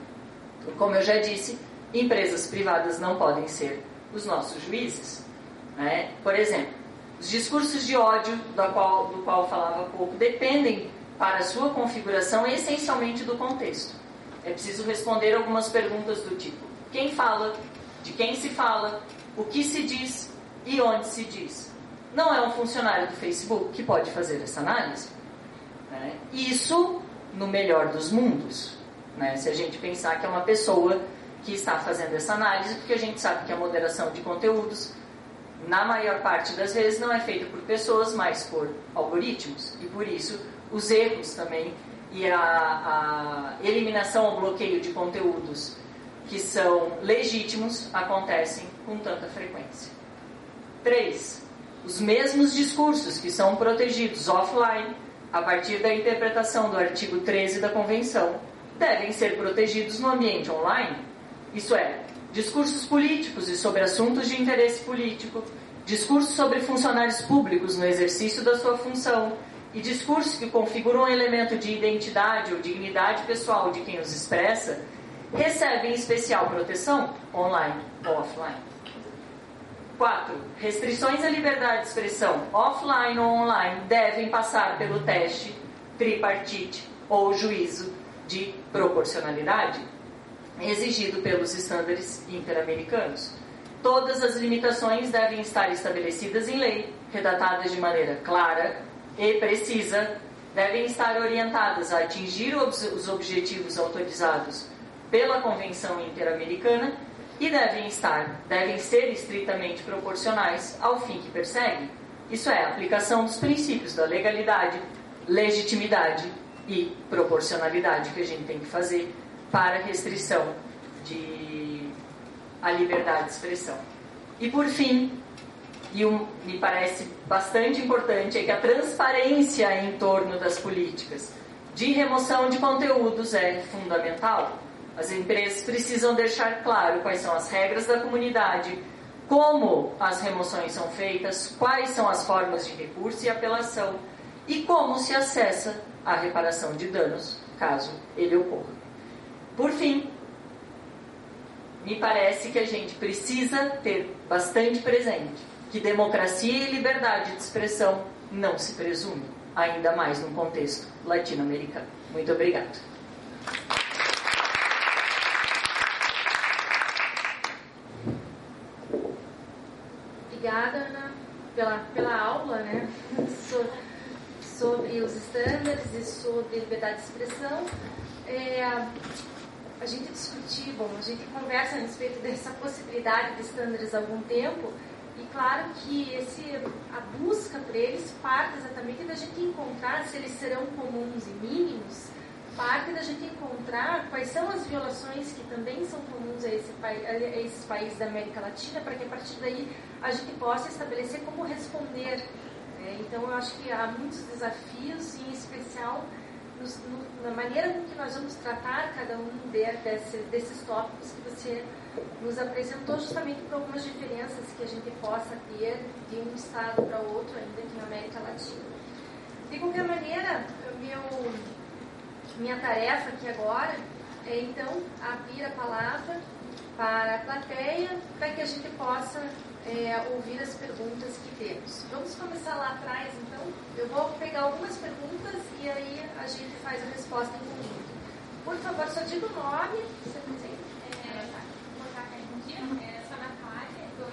Como eu já disse, empresas privadas não podem ser os nossos juízes. Por exemplo, os discursos de ódio, do qual falava há pouco, dependem, para a sua configuração, essencialmente do contexto. É preciso responder algumas perguntas do tipo: quem fala, de quem se fala, o que se diz e onde se diz. Não é um funcionário do Facebook que pode fazer essa análise. Isso no melhor dos mundos. Se a gente pensar que é uma pessoa que está fazendo essa análise, porque a gente sabe que a moderação de conteúdos, na maior parte das vezes, não é feita por pessoas, mas por algoritmos. E por isso, os erros também e a eliminação ou bloqueio de conteúdos que são legítimos acontecem com tanta frequência. 3. Os mesmos discursos que são protegidos offline, a partir da interpretação do artigo 13 da Convenção, devem ser protegidos no ambiente online. Isso é, discursos políticos e sobre assuntos de interesse político, discursos sobre funcionários públicos no exercício da sua função e discursos que configuram um elemento de identidade ou dignidade pessoal de quem os expressa recebem especial proteção online ou offline. 4. Restrições à liberdade de expressão offline ou online devem passar pelo teste tripartite ou juízo de proporcionalidade exigido pelos estándares interamericanos. Todas as limitações devem estar estabelecidas em lei, redatadas de maneira clara e precisa, devem estar orientadas a atingir os objetivos autorizados pela Convenção Interamericana e devem ser estritamente proporcionais ao fim que perseguem. Isso é, a aplicação dos princípios da legalidade, legitimidade e proporcionalidade que a gente tem que fazer para a restrição à liberdade de expressão. E por fim, me parece bastante importante, é que a transparência em torno das políticas de remoção de conteúdos é fundamental. As empresas precisam deixar claro quais são as regras da comunidade, como as remoções são feitas, quais são as formas de recurso e apelação e como se acessa a reparação de danos, caso ele ocorra. Por fim, me parece que a gente precisa ter bastante presente que democracia e liberdade de expressão não se presume, ainda mais num contexto latino-americano. Muito obrigada. Obrigada, Ana, pela aula, né, sobre os estándares e sobre liberdade de expressão. A gente discutiu, a gente conversa a respeito dessa possibilidade de estándares há algum tempo, e claro que a busca por eles parte exatamente da gente encontrar se eles serão comuns e mínimos, parte da gente encontrar quais são as violações que também são comuns a esses países da América Latina, para que a partir daí a gente possa estabelecer como responder. Então eu acho que há muitos desafios, em especial na maneira com que nós vamos tratar cada um desses tópicos que você nos apresentou, justamente por algumas diferenças que a gente possa ter de um estado para outro ainda aqui na América Latina. De qualquer maneira, minha tarefa aqui agora é então abrir a palavra para a plateia para que a gente possa ouvir as perguntas que temos. Vamos começar lá atrás, então. Eu vou pegar algumas perguntas e aí a gente faz a resposta em conjunto. Por favor, só diga o nome, se apresente. Boa tarde, bom dia. Sou a Natália, estou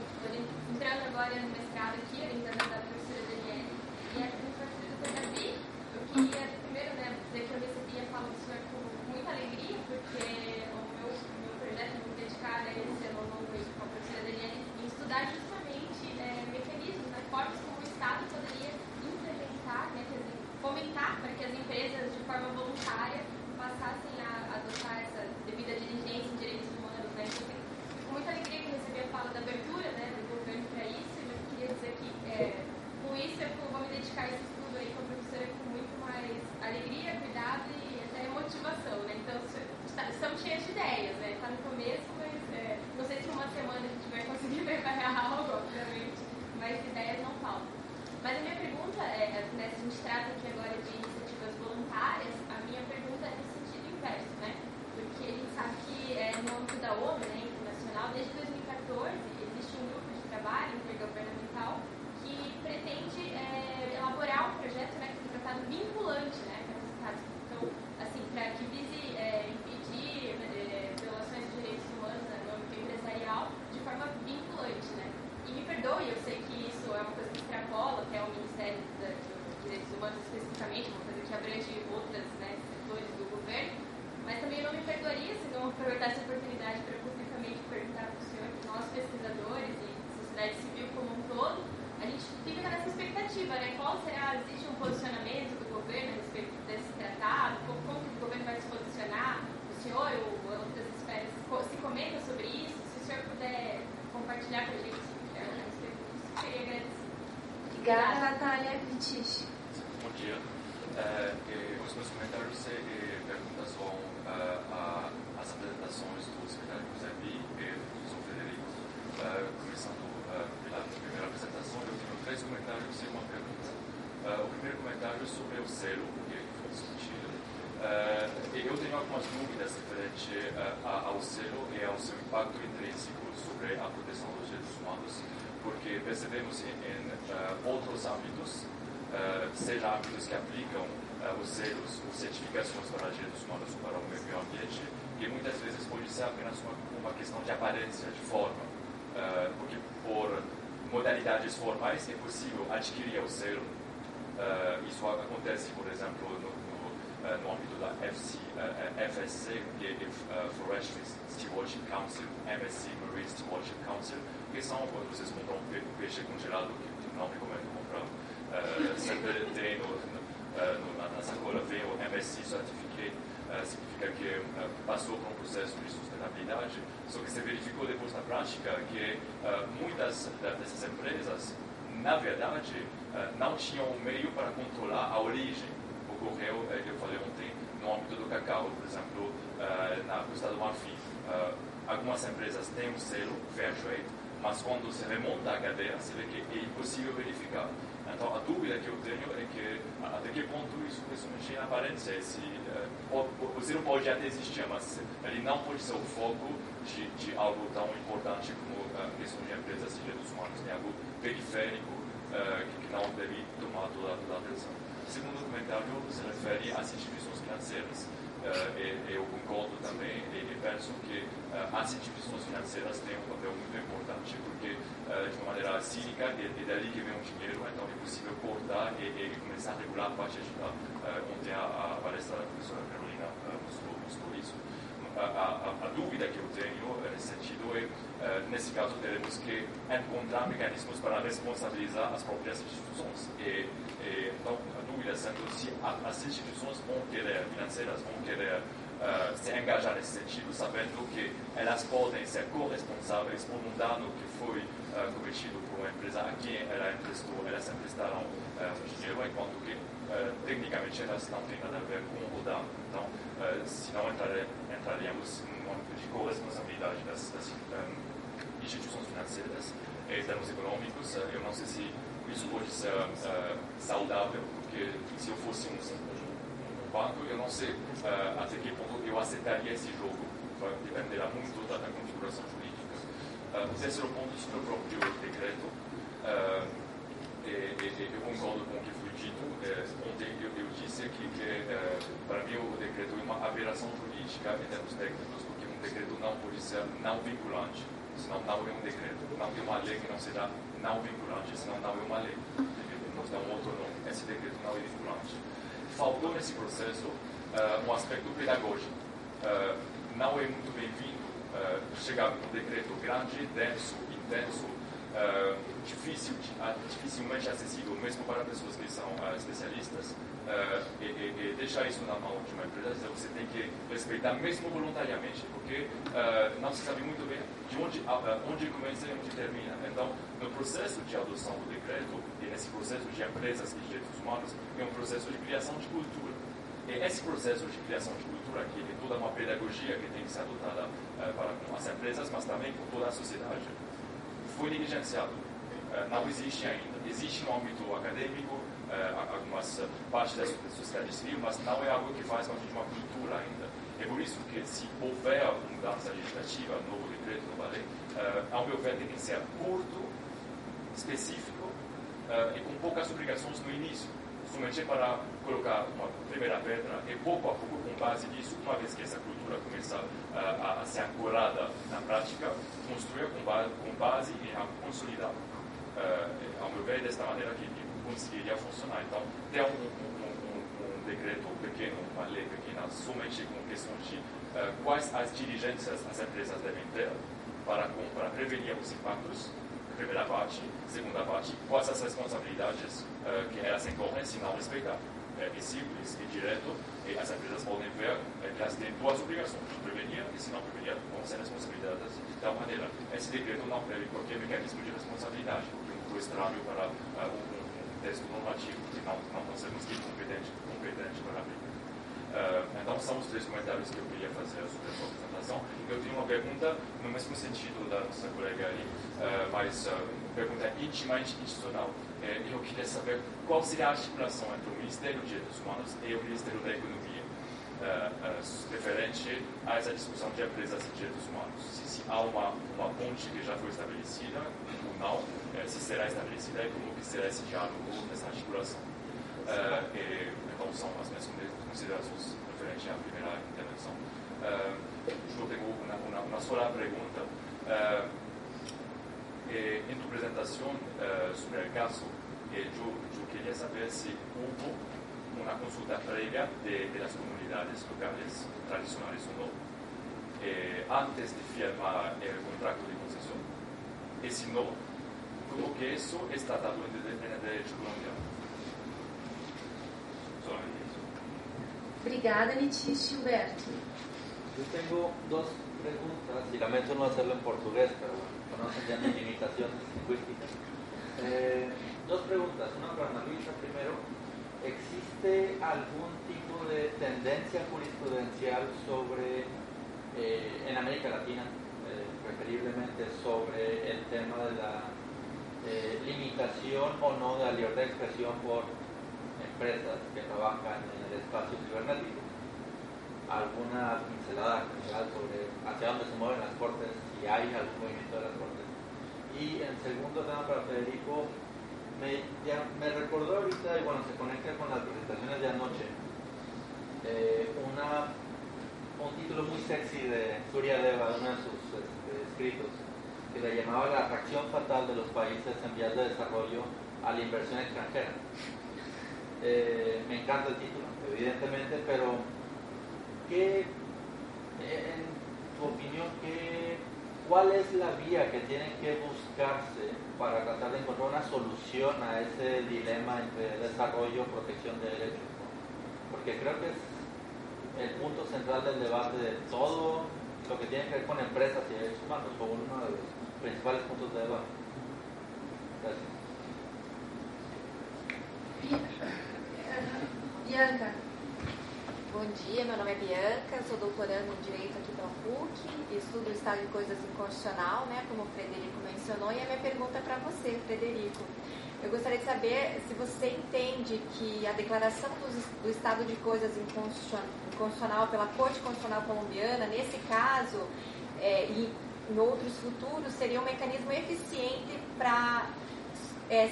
entrando agora no mestrado aqui, orientada da professora Daniele. E a professora Davi, eu queria primeiro dizer que eu recebi a fala do senhor com muita alegria, porque o meu projeto de me dedicar a esse ano novo com a professora Daniele em estudar justamente mecanismos, formas como o Estado poderia implementar, fomentar para que as empresas de forma voluntária passassem a adotar essa devida diligência em direitos humanos. Então, com muita alegria que eu recebi a fala da abertura do governo para isso, e eu queria dizer que com isso eu vou me dedicar a esse estudo aí com a professora com muito mais alegria, cuidado e até motivação. Então, estamos cheios de ideias, está no começo, mas não sei se em uma semana a gente vai conseguir preparar algo, obviamente, mas ideias não faltam. Mas a minha pergunta se a gente trata aqui agora de iniciativas voluntárias, a minha pergunta é no sentido inverso, porque a gente sabe que no âmbito da ONU, internacional, desde 2014, existe um grupo de trabalho intergovernamental que pretende elaborar um projeto que é tratado vinculante para os estados. Então, assim, para que vise impedir violações de direitos humanos no âmbito empresarial de forma vinculante. E me perdoe, eu sei que isso é uma coisa que extrapola até o Ministério dos Direitos Humanos especificamente, uma coisa que abrange outros setores do governo, mas também eu não me perdoaria se não aproveitar essa oportunidade para publicamente perguntar para o senhor, que nós pesquisadores e sociedade civil como um todo, a gente fica nessa expectativa, qual será, existe um posicionamento do governo a respeito desse tratado, como o governo vai se posicionar, o senhor ou outras esferas se comenta sobre isso, se o senhor puder compartilhar com a gente. Obrigada, Natália Vitiche. Bom dia. Os meus comentários perguntas vão às apresentações do secretário José Pi e do professor Frederico. Começando pela primeira apresentação, eu tenho 3 comentários e uma pergunta. O primeiro comentário sobre o selo que foi discutido. Eu tenho algumas dúvidas referente ao selo e ao seu impacto intrínseco sobre a proteção dos direitos humanos, porque percebemos em outros âmbitos, seja âmbitos que aplicam os selos, as certificações para os direitos humanos ou para o meio ambiente, que muitas vezes pode ser apenas uma questão de aparência, de forma, porque por modalidades formais é possível adquirir o selo. Isso acontece, por exemplo, no âmbito da FSC, que é Forestry Stewardship Council, MSC Marine Stewardship Council, que são quando vocês compram peixe congelado, que não recomendo comprar. Sempre tem na sacola vem o MSC Certificate, significa que passou por um processo de sustentabilidade, só que se verificou depois na prática que muitas dessas empresas, na verdade, não tinham um meio para controlar a origem. Ocorreu, eu falei ontem, no âmbito do cacau, por exemplo, na Costa do Marfim. Algumas empresas têm um selo Fair Trade, mas quando se remonta a cadeia, se vê que é impossível verificar. Então, a dúvida que eu tenho é que até que ponto isso mexer na aparência. O selo pode até existir, mas ele não pode ser o foco de algo tão importante como a questão de empresas e direitos humanos. É algo periférico que não deve tomar toda a atenção. O segundo comentário se refere às instituições financeiras. Eu concordo também e penso que as instituições financeiras têm um papel muito importante, porque de uma maneira cínica é dali que vem o dinheiro, então é possível cortar e começar a regular a parte de ontem a palestra da professora Carolina mostrou isso. A dúvida que eu tenho nesse sentido é, nesse caso, teremos que encontrar mecanismos para responsabilizar as próprias instituições. Então, a dúvida sendo se as instituições financeiras vão querer se engajar nesse sentido, sabendo que elas podem ser corresponsáveis por um dano que foi cometido por uma empresa a quem elas emprestaram dinheiro, enquanto que tecnicamente elas não têm nada a ver com o dano. Então, se não entraríamos num âmbito de corresponsabilidade das instituições financeiras em termos econômicos, eu não sei se isso pode ser saudável, porque se eu fosse um banco, eu não sei até que ponto eu aceitaria esse jogo. Dependerá muito da configuração jurídica. O terceiro ponto sobre o próprio decreto, eu concordo com o que foi dito. Ontem eu disse que para mim o decreto é uma aberração jurídica em termos técnicos, porque um decreto não pode ser não vinculante, senão não é um decreto. Não tem uma lei que não será não vinculante, senão não é uma lei. Nós damos outro nome. Esse decreto não é vinculante. Faltou nesse processo um aspecto pedagógico. Não é muito bem-vindo chegar com um decreto grande, denso, intenso, dificilmente acessível, mesmo para pessoas que são especialistas, e deixar isso na mão de uma empresa. Você tem que respeitar, mesmo voluntariamente, porque não se sabe muito bem de onde começa e onde termina. Então, no processo de adoção do decreto, e nesse processo de empresas e direitos humanos, é um processo de criação de cultura. E esse processo de criação de cultura aqui é toda uma pedagogia que tem que ser adotada para com as empresas, mas também com toda a sociedade. Foi negligenciado. Não existe ainda. Existe no âmbito acadêmico, algumas partes da sociedade civil, mas não é algo que faz parte de uma cultura ainda. É por isso que, se houver mudança legislativa, novo decreto, nova lei, ao meu ver, tem que ser curto, específico e com poucas obrigações no início. Somente para colocar uma primeira pedra e pouco a pouco, com base nisso, uma vez que essa cultura começa a ser ancorada na prática, construir com base em algo consolidado. Ao meu ver, desta maneira que conseguiria funcionar. Então, ter um decreto pequeno, uma lei pequena, somente com questão de quais as diligências as empresas devem ter para prevenir os impactos, primeira parte. Segunda parte, quais as responsabilidades que elas incorrem se não respeitar. É simples e direto, e as empresas podem ver que elas têm duas obrigações: prevenir, e se não prevenir, vão ser responsabilizadas de tal maneira. Esse decreto não prevê qualquer mecanismo de responsabilidade, porque é muito estranho para um texto normativo, que não conseguimos ter competente para aplicar. Então, são os três comentários que eu queria fazer sobre a sua apresentação. Eu tenho uma pergunta no mesmo sentido da nossa colega ali, mas pergunta intimamente institucional. eu queria saber qual seria a articulação entre o Ministério dos Direitos Humanos e o Ministério da Economia referente a essa discussão de empresas e direitos humanos. Se há uma ponte que já foi estabelecida ou não, se será estabelecida e como que será esse diálogo, essa articulação. Então, são as minhas considerações referentes à primeira intervenção. Eu tenho uma sola pergunta. Em tu apresentação sobre o caso, eu queria saber se houve una consulta previa de las comunidades locales tradicionales o no, antes de firmar el contrato de concesión. Y si no, ¿cómo que eso es tratado en el derecho colombiano? Solamente eso. Obrigada, Letícia. Gilberto. Yo tengo dos preguntas, y lamento no hacerlo en portugués, pero conocen ya mis limitaciones lingüísticas. Dos preguntas, una para Ana Luisa primero. ¿Existe algún tipo de tendencia jurisprudencial sobre, en América Latina, preferiblemente sobre el tema de la limitación o no de la libertad de expresión por empresas que trabajan en el espacio cibernético? ¿Alguna pincelada general sobre hacia dónde se mueven las cortes, si hay algún movimiento de las cortes? Y en segundo tema para Federico, me recordó ahorita, y bueno, se conecta con las presentaciones de anoche, un título muy sexy de Surya Deva, de uno de sus escritos, que le llamaba La atracción fatal de los países en vías de desarrollo a la inversión extranjera. Me encanta el título, evidentemente, pero en tu opinión, ¿cuál es la vía que tiene que buscarse para tratar de encontrar una solución a ese dilema entre desarrollo y protección de derechos? Porque creo que es el punto central del debate de todo lo que tiene que ver con empresas y derechos humanos, o uno de los principales puntos de debate. Gracias. Bianca. Bom dia, meu nome é Bianca, sou doutoranda em Direito aqui pela PUC, estudo o estado de coisas inconstitucional, como o Frederico mencionou, e a minha pergunta é para você, Frederico. Eu gostaria de saber se você entende que a declaração do estado de coisas inconstitucional pela Corte Constitucional Colombiana, nesse caso e em outros futuros, seria um mecanismo eficiente para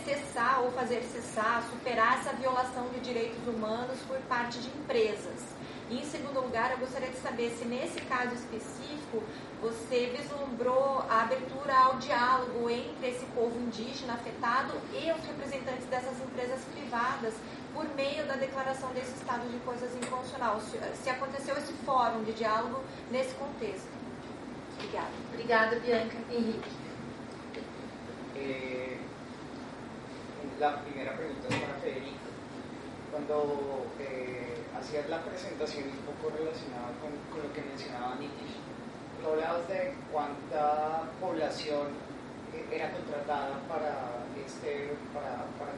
cessar ou fazer cessar, superar essa violação de direitos humanos por parte de empresas. E, em segundo lugar, eu gostaria de saber se nesse caso específico você vislumbrou a abertura ao diálogo entre esse povo indígena afetado e os representantes dessas empresas privadas por meio da declaração desse estado de coisas inconstitucional. Se aconteceu esse fórum de diálogo nesse contexto. Obrigada. Obrigada, Bianca. Henrique. La primera pregunta es para Federico. Cuando hacías la presentación un poco relacionada con lo que mencionaba Nitish, hablabas de cuánta población era contratada para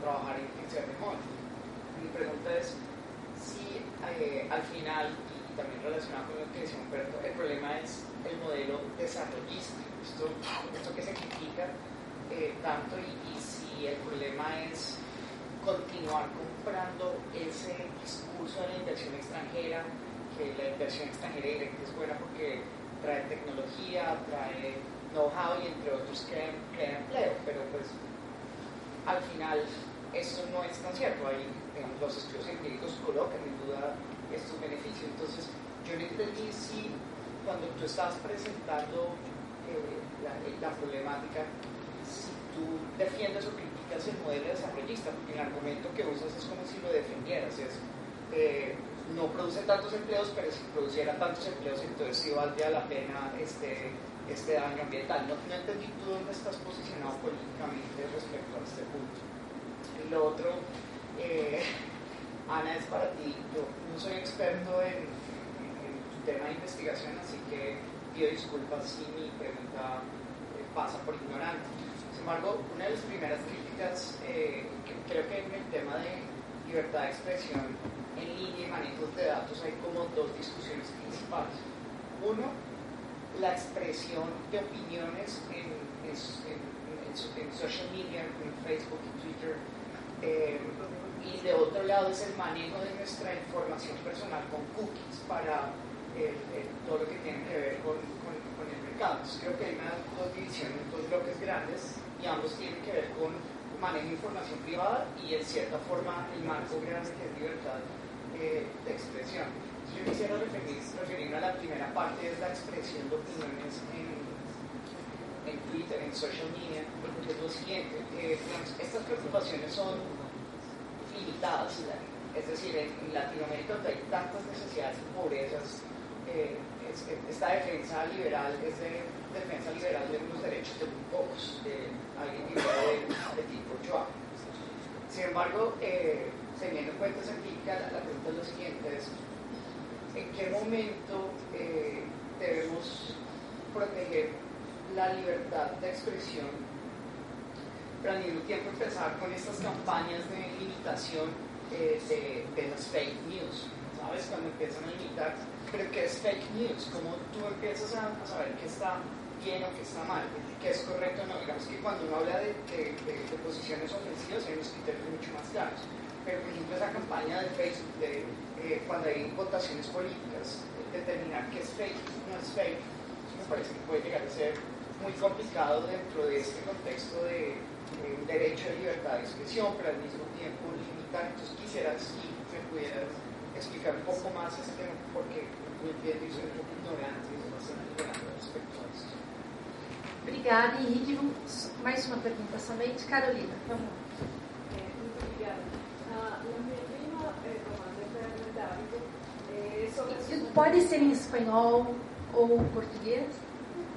trabajar en Cerrejón. Mi pregunta es si al final, y también relacionado con lo que decía Humberto, el problema es el modelo desarrollista. ¿Esto qué significa tanto? Y si el problema es continuar comprando ese discurso de la inversión extranjera, que la inversión extranjera directa es buena porque trae tecnología, trae know-how y entre otros crea empleo, pero pues al final eso no es tan cierto. Ahí los estudios empíricos colocan en duda estos beneficios. Entonces yo no entendí si cuando tú estabas presentando la problemática, si tú defiendes o criticas el modelo desarrollista, porque el argumento que usas es como si lo defendieras, no produce tantos empleos, pero si produciera tantos empleos, entonces sí valdría la pena este daño ambiental. No entendí tú dónde estás posicionado políticamente respecto a este punto. Y lo otro, Ana, es para ti. Yo no soy experto en tu tema de investigación, así que pido disculpas si mi pregunta pasa por ignorante. Sin embargo, una de las primeras críticas, que creo que en el tema de libertad de expresión en línea y manejo de datos hay como dos discusiones principales. Uno, la expresión de opiniones en social media, en Facebook y Twitter, y de otro lado es el manejo de nuestra información personal con cookies para todo lo que tiene que ver con el mercado. Entonces, creo que hay dos divisiones, dos bloques grandes, y ambos tienen que ver con manejo de información privada y en cierta forma el marco grande que es libertad de expresión. Entonces, yo quisiera referirme a la primera parte, es la expresión de opiniones en Twitter, en social media, porque es lo siguiente, estas preocupaciones son limitadas, es decir, en Latinoamérica donde hay tantas necesidades y pobrezas, esta defensa liberal es de defensa liberal de unos derechos de muy pocos, alguien de tipo Joao. Sin embargo, teniendo en cuenta esa crítica, la pregunta es lo siguiente, es ¿en qué momento debemos proteger la libertad de expresión, pero al mismo tiempo empezar con estas campañas de limitación de las fake news? ¿Sabes? Cuando empiezan a limitar, pero ¿qué es fake news? ¿Cómo tú empiezas a saber qué está bien o qué está mal? ¿Qué es correcto o no? Digamos que cuando uno habla de posiciones ofensivas hay unos criterios mucho más claros. Pero, por ejemplo, esa campaña de Facebook, cuando hay votaciones políticas, determinar qué es fake y no es fake, eso me parece que puede llegar a ser muy complicado dentro de este contexto de derecho de libertad de expresión, pero al mismo tiempo limitar. Entonces, quisiera si me pudieras explicar un poco más ese tema, porque no entiendo y soy un poco ignorante y bastante ignorante respecto a esto. Obrigada, Henrique. Mais uma pergunta somente. Carolina, vamos lá. Muito obrigada. A minha prima domanda é Davido sobre a sua... Pode ser em espanhol ou português?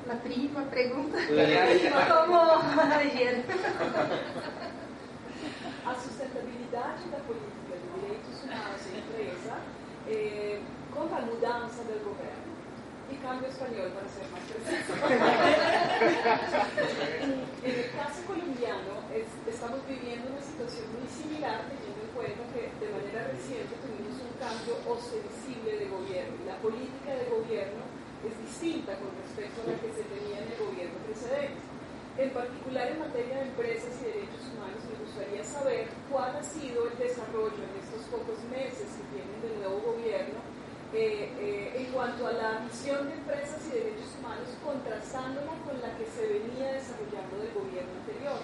La prima pergunta. Como ayer. A sustentabilidade da política de direitos humanos em empresa contra a mudança do governo. Y cambio español para ser más preciso. En el caso colombiano estamos viviendo una situación muy similar, teniendo en cuenta que de manera reciente tuvimos un cambio ostensible de gobierno. La política de gobierno es distinta con respecto a la que se tenía en el gobierno precedente. En particular en materia de empresas y derechos humanos, me gustaría saber cuál ha sido el desarrollo en estos pocos meses que tienen del nuevo gobierno en cuanto a la visión de empresas y derechos humanos, contrastándola con la que se venía desarrollando del gobierno anterior.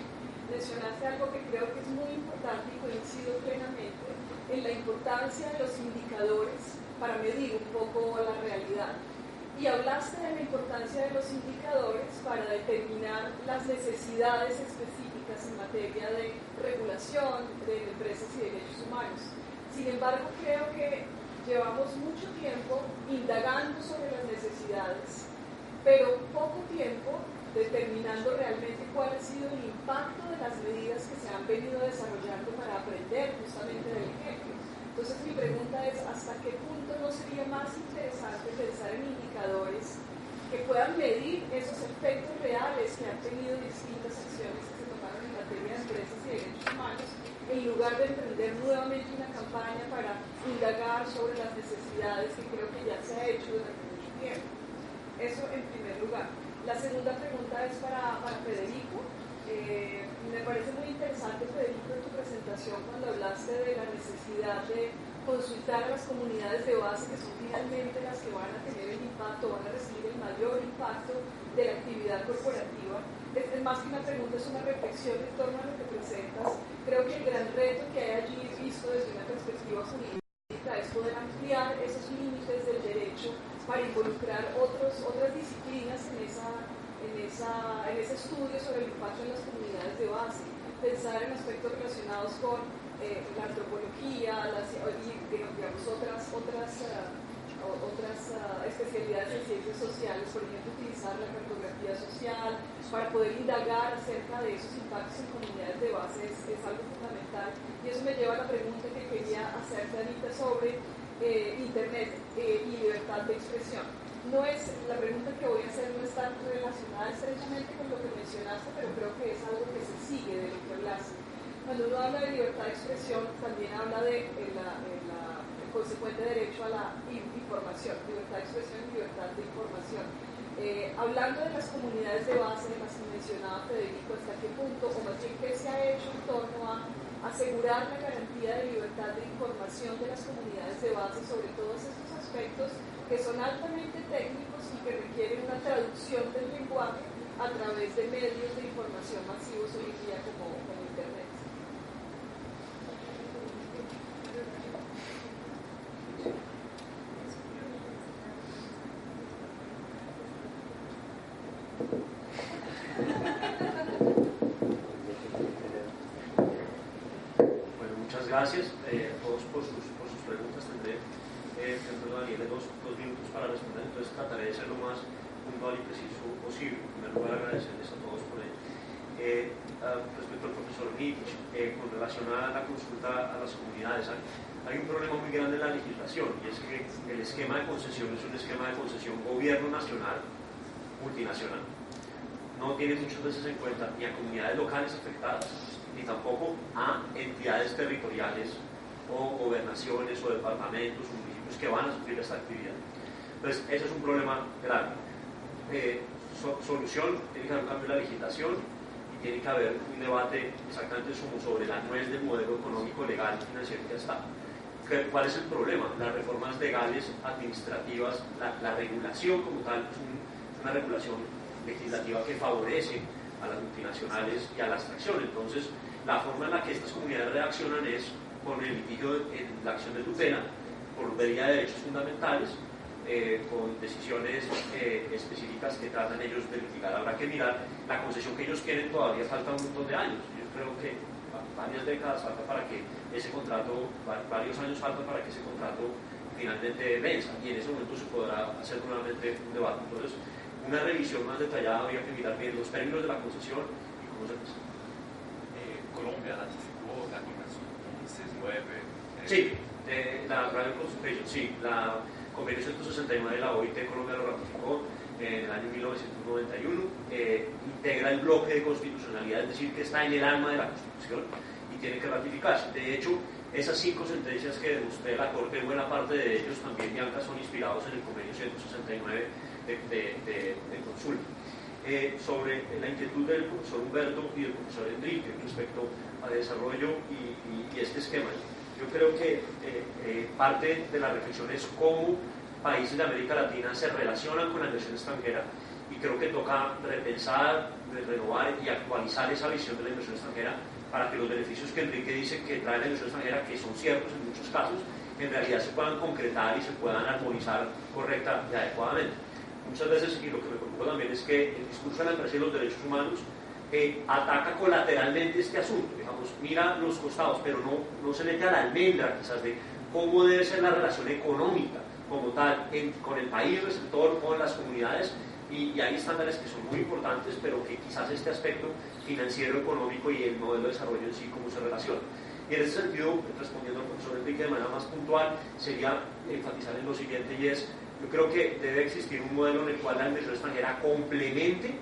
Mencionaste algo que creo que es muy importante y coincido plenamente en la importancia de los indicadores para medir un poco la realidad. Y hablaste de la importancia de los indicadores para determinar las necesidades específicas en materia de regulación de empresas y derechos humanos. Sin embargo, creo que llevamos mucho tiempo indagando sobre las necesidades, pero poco tiempo determinando realmente cuál ha sido el impacto de las medidas que se han venido desarrollando para aprender justamente del ejemplo. Entonces mi pregunta es, ¿hasta qué punto no sería más interesante pensar en indicadores que puedan medir esos efectos reales que han tenido distintas acciones que se tomaron en materia de empresas y derechos humanos, en lugar de emprender nuevamente una campaña para indagar sobre las necesidades que creo que ya se ha hecho durante mucho tiempo? Eso en primer lugar. La segunda pregunta es para Federico. Me parece muy interesante, Federico, en tu presentación cuando hablaste de la necesidad de consultar a las comunidades de base, que son finalmente las que van a tener el impacto, van a recibir el mayor impacto de la actividad corporativa. Es más que una pregunta, es una reflexión en torno a lo que presentas. Creo que el gran reto que hay allí visto desde una perspectiva jurídica es poder ampliar esos límites del derecho para involucrar otras disciplinas en ese estudio sobre el impacto en las comunidades de base, pensar en aspectos relacionados con la antropología, otras especialidades en ciencias sociales, por ejemplo, utilizar la cartografía social para poder indagar acerca de esos impactos en comunidades de base es algo fundamental. Y eso me lleva a la pregunta que quería hacerte, Anita, sobre Internet y libertad de expresión. La pregunta que voy a hacer no está relacionada estrechamente con lo que mencionaste, pero creo que es algo que se sigue de lo que hablaste. Cuando uno habla de libertad de expresión, también habla de el consecuente derecho a la información, libertad de expresión y libertad de información. Hablando de las comunidades de base, de las que mencionaba Federico, ¿hasta qué punto, o más bien qué se ha hecho en torno a asegurar la garantía de libertad de información de las comunidades de base sobre todos estos aspectos que son altamente técnicos y que requieren una traducción del lenguaje a través de medios de información masivos hoy en día como Internet. Bueno, muchas gracias a todos por sus preguntas. Tendré Daniel, dos minutos para responder, entonces trataré de ser lo más puntual y preciso posible. En primer lugar, agradecerles a todos por ello. Respecto al profesor Nietzsche, con relación a la consulta a las comunidades, hay un problema muy grande en la legislación, y es que el esquema de concesión es un esquema de concesión gobierno nacional, multinacional. No tiene muchas veces en cuenta ni a comunidades locales afectadas, ni tampoco a entidades territoriales o gobernaciones o departamentos o municipios que van a sufrir esta actividad. Entonces, ese es un problema grave. Solución, tiene que haber un cambio en la legislación y tiene que haber un debate exactamente sobre la nuez del modelo económico, legal y financiero que está. ¿Cuál es el problema? Las reformas legales, administrativas, la regulación como tal es una regulación legislativa que favorece a las multinacionales y a la abstracción. Entonces, la forma en la que estas comunidades reaccionan es con el litigio en la acción de tutela, por vía de derechos fundamentales, con decisiones específicas que tratan ellos de litigar. Habrá que mirar la concesión que ellos quieren, todavía falta un montón de años. Yo creo que varias décadas falta para que ese contrato, varios años faltan para que ese contrato finalmente venza, y en ese momento se podrá hacer nuevamente un debate. Entonces, una revisión más detallada, habría que mirar bien los términos de la concesión y cómo se hace. Colombia ratificó la Convención 169. Sí, la Radio Constitution, sí, la Convención 169 de la OIT, Colombia lo ratificó en el año 1991, integra el bloque de constitucionalidad, es decir, que está en el alma de la Constitución y tiene que ratificarse. De hecho, esas 5 sentencias que demostré la Corte, buena parte de ellos también, Bianca, son inspirados en el Convenio 169 de consulta. Sobre la inquietud del profesor Humberto y del profesor Enrique respecto al desarrollo y este esquema, yo creo que parte de la reflexión es cómo países de América Latina se relacionan con la inversión extranjera, y creo que toca repensar, renovar y actualizar esa visión de la inversión extranjera para que los beneficios que Enrique dice que trae la inversión extranjera, que son ciertos en muchos casos, en realidad se puedan concretar y se puedan armonizar correcta y adecuadamente. Muchas veces, y lo que me preocupa también es que el discurso de la empresa y los derechos humanos ataca colateralmente este asunto, digamos, mira los costados, pero no se mete a la almendra quizás de cómo debe ser la relación económica como tal con el país receptor, con las comunidades, y hay estándares que son muy importantes, pero que quizás este aspecto financiero, económico y el modelo de desarrollo en sí, cómo se relaciona. Y en ese sentido, respondiendo al profesor Enrique de manera más puntual, sería enfatizar en lo siguiente, y es: yo creo que debe existir un modelo en el cual la inversión extranjera complemente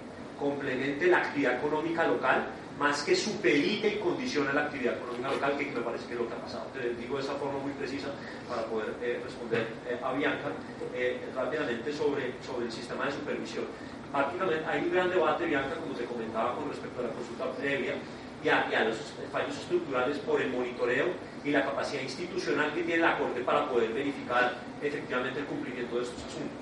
la actividad económica local, más que supedite y condiciona la actividad económica local, que me parece que es lo que ha pasado. Te digo de esa forma muy precisa para poder responder a Bianca rápidamente sobre el sistema de supervisión. Prácticamente hay un gran debate, Bianca, como te comentaba, con respecto a la consulta previa y a los fallos estructurales por el monitoreo y la capacidad institucional que tiene la Corte para poder verificar efectivamente el cumplimiento de estos asuntos.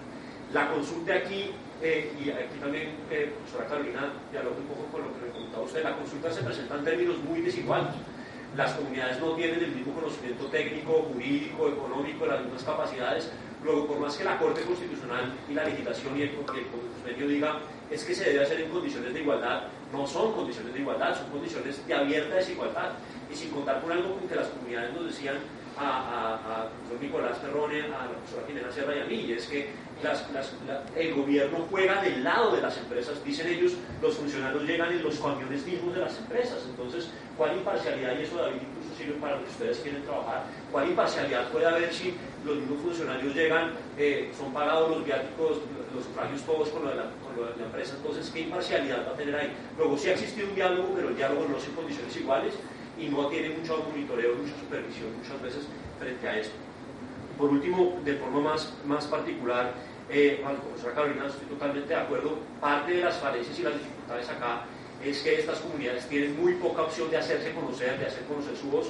La consulta aquí, y aquí también, profesora Carolina, dialogo un poco con lo que me comentaba usted, la consulta se presenta en términos muy desiguales. Las comunidades no tienen el mismo conocimiento técnico, jurídico, económico, las mismas capacidades. Luego, por más que la Corte Constitucional y la legislación y el convenio diga es que se debe hacer en condiciones de igualdad, no son condiciones de igualdad, son condiciones de abierta desigualdad. Y sin contar con algo con que las comunidades nos decían a profesor Nicolás Perrone, a la profesora Jimena Sierra y a mí, y es que el gobierno juega del lado de las empresas, dicen ellos, los funcionarios llegan en los camiones mismos de las empresas. Entonces, ¿cuál imparcialidad? Y eso, David, incluso sirve para lo que ustedes quieren trabajar. ¿Cuál imparcialidad puede haber si los mismos funcionarios llegan, son pagados los viáticos, los sufragios todos con lo de la empresa? Entonces, ¿qué imparcialidad va a tener ahí? Luego, sí ha existido un diálogo, pero el diálogo no es en condiciones iguales y no tiene mucho monitoreo, mucha supervisión muchas veces frente a esto. Por último, de forma más particular, con la profesora Carolina estoy totalmente de acuerdo. Parte de las falencias y las dificultades acá es que estas comunidades tienen muy poca opción de hacerse conocer, de hacer conocer su voz,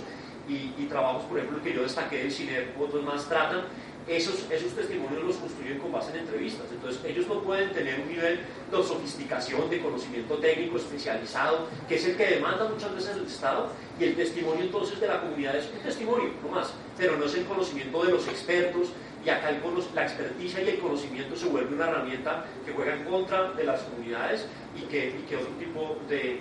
y trabajos, por ejemplo, que yo destaqué del CINEP, otros más tratan, esos testimonios los construyen con base en entrevistas. Entonces ellos no pueden tener un nivel de sofisticación, de conocimiento técnico especializado, que es el que demanda muchas veces el Estado, y el testimonio entonces de la comunidad es un testimonio, no más, pero no es el conocimiento de los expertos, y acá la experticia y el conocimiento se vuelve una herramienta que juega en contra de las comunidades, y que otro tipo de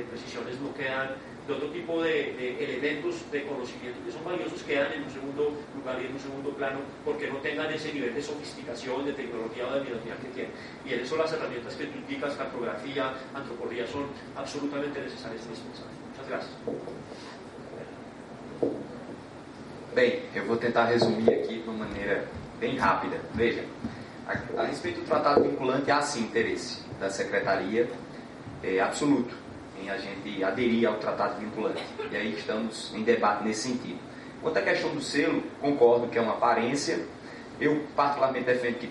precisiones no quedan, de otro tipo de elementos de conocimiento que son valiosos quedan en un segundo lugar y en un segundo plano, porque no tengan ese nivel de sofisticación, de tecnología o de habilidad que tienen. Y en eso las herramientas que tú indicas, cartografía, antropología, son absolutamente necesarias e indispensáveis. Muchas gracias. Bem, eu vou tentar resumir aqui de uma maneira bem rápida. Veja, a respeito do tratado vinculante, há sim interesse da Secretaria absoluto em a gente aderir ao tratado vinculante. E aí estamos em debate nesse sentido. Quanto à questão do selo, concordo que é uma aparência. Eu particularmente defendo que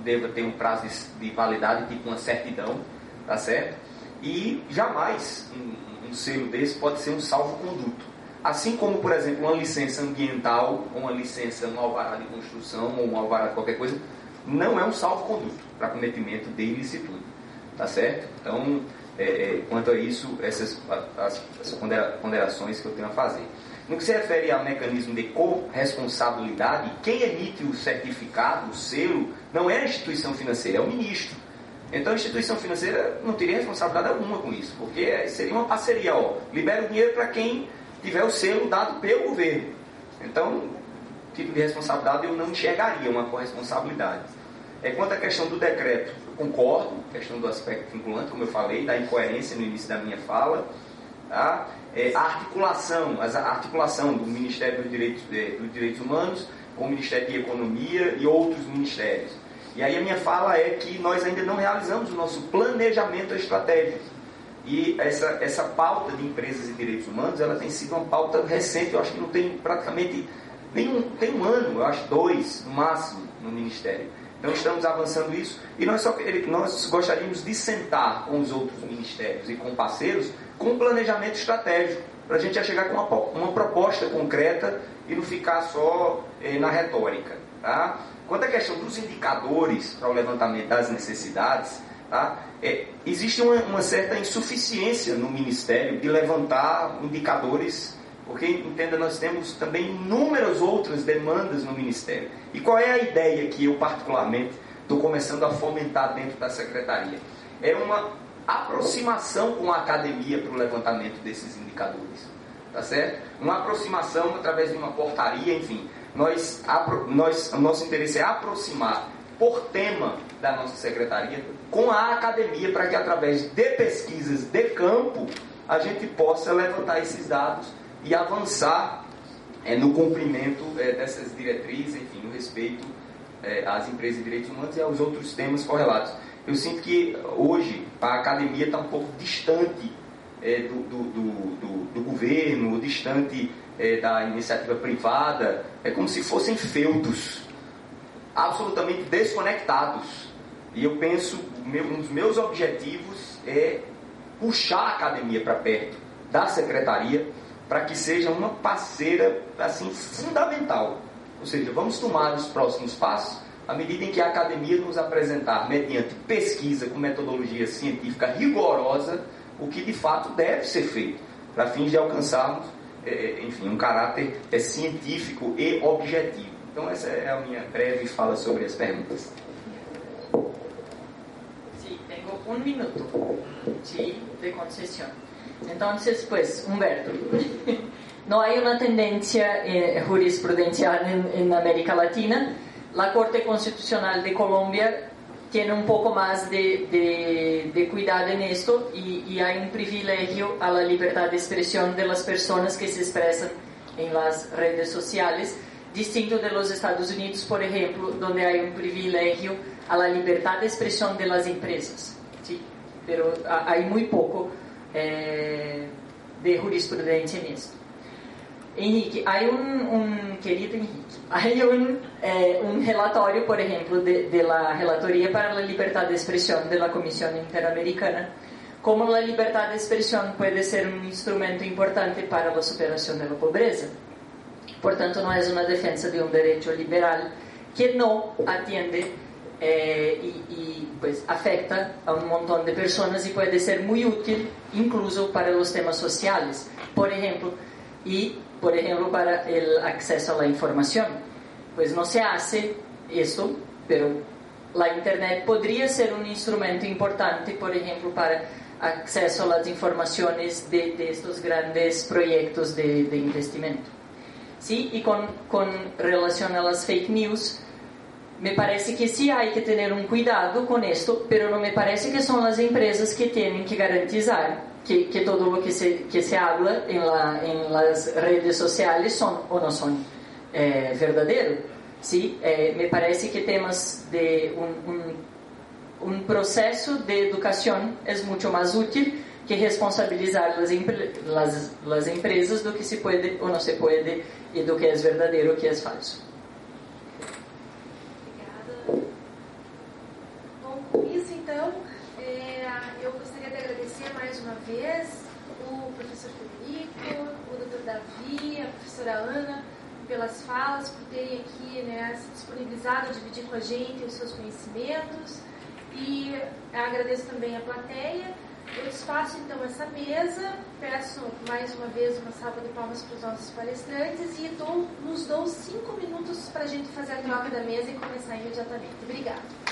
deva ter um prazo de validade, tipo uma certidão, tá certo? E jamais um selo desse pode ser um salvo-conduto. Assim como, por exemplo, uma licença ambiental, ou uma licença, um alvará de construção, ou um alvará de qualquer coisa, não é um salvo-conduto para cometimento de ilicitude, tá certo? Então, quanto a isso, essas ponderações que eu tenho a fazer. No que se refere ao mecanismo de corresponsabilidade, quem emite o certificado, o selo, não é a instituição financeira, é o ministro. Então a instituição financeira não teria responsabilidade alguma com isso, porque seria uma parceria, libera o dinheiro para quem tiver o selo dado pelo governo. Então, tipo de responsabilidade eu não enxergaria uma corresponsabilidade. Quanto à questão do decreto, eu concordo, questão do aspecto vinculante, como eu falei, da incoerência no início da minha fala, tá? A articulação do Ministério dos Direitos Humanos com o Ministério de Economia e outros ministérios. E aí a minha fala é que nós ainda não realizamos o nosso planejamento estratégico. E essa pauta de empresas e direitos humanos, ela tem sido uma pauta recente, eu acho que não tem praticamente tem um ano, eu acho 2 no máximo no Ministério. Então estamos avançando isso, e nós gostaríamos de sentar com os outros ministérios e com parceiros com um planejamento estratégico, para a gente já chegar com uma proposta concreta e não ficar só na retórica. Tá? Quanto à questão dos indicadores para o levantamento das necessidades, tá? Existe uma certa insuficiência no Ministério de levantar indicadores, porque, entenda, nós temos também inúmeras outras demandas no Ministério. E qual é a ideia que eu particularmente estou começando a fomentar dentro da Secretaria? É uma aproximação com a academia para o levantamento desses indicadores, tá certo? Uma aproximação através de uma portaria, enfim. O nosso interesse é aproximar por tema da nossa secretaria com a academia, para que através de pesquisas de campo a gente possa levantar esses dados e avançar no cumprimento dessas diretrizes, enfim, no respeito às empresas de direitos humanos e aos outros temas correlatos. Eu sinto que hoje a academia está um pouco distante do governo, distante da iniciativa privada, é como se fossem feudos absolutamente desconectados. E eu penso, um dos meus objetivos é puxar a academia para perto da secretaria, para que seja uma parceira assim, fundamental. Ou seja, vamos tomar os próximos passos à medida em que a academia nos apresentar, mediante pesquisa com metodologia científica rigorosa, o que de fato deve ser feito, para fins de alcançarmos enfim, um caráter científico e objetivo. Então essa é a minha breve fala sobre as perguntas. Sí, tengo 1 minuto sí, de concesión. Entonces, pues, Humberto, no hay una tendencia jurisprudencial en América Latina. La Corte Constitucional de Colombia tiene un poco más de cuidado en esto, y hay un privilegio a la libertad de expresión de las personas que se expresan en las redes sociales, distinto de los Estados Unidos, por ejemplo, donde hay un privilegio a la libertad de expresión de las empresas, ¿sí? Pero hay muy poco de jurisprudencia en esto. Henrique, hay querido Henrique, hay un relatorio, por ejemplo, de la Relatoría para la Libertad de Expresión de la Comisión Interamericana, como a liberdade de expressão pode ser um instrumento importante para a superação da pobreza. Portanto, não é uma defesa de um direito liberal que não atende e pues, afeta a um montão de pessoas e pode ser muito útil, incluso para os temas sociais, por exemplo, para o acesso à informação. Pues não se hace isso, pero a internet poderia ser um instrumento importante, por exemplo, para acesso às informações de estes grandes projetos de investimento. Sí, e com relação às fake news, me parece que sí há que ter um cuidado com isto, pero não me parece que são as empresas que têm que garantizar que todo o que se habla em las redes sociais são ou não são verdadeiro. Sí, me parece que temos de um processo de educação é muito mais útil que responsabilizar as empresas do que se pode ou não se pode e do que é verdadeiro ou que é falso. Obrigada. Bom, com isso então, eu gostaria de agradecer mais uma vez o professor Frederico, o Dr. Davi, a professora Ana, pelas falas, por terem aqui se disponibilizado a dividir com a gente os seus conhecimentos, e agradeço também a plateia. Eu desfaço então essa mesa, peço mais uma vez uma salva de palmas para os nossos palestrantes e nos dou 5 minutos para a gente fazer a troca da mesa e começar imediatamente. Obrigada.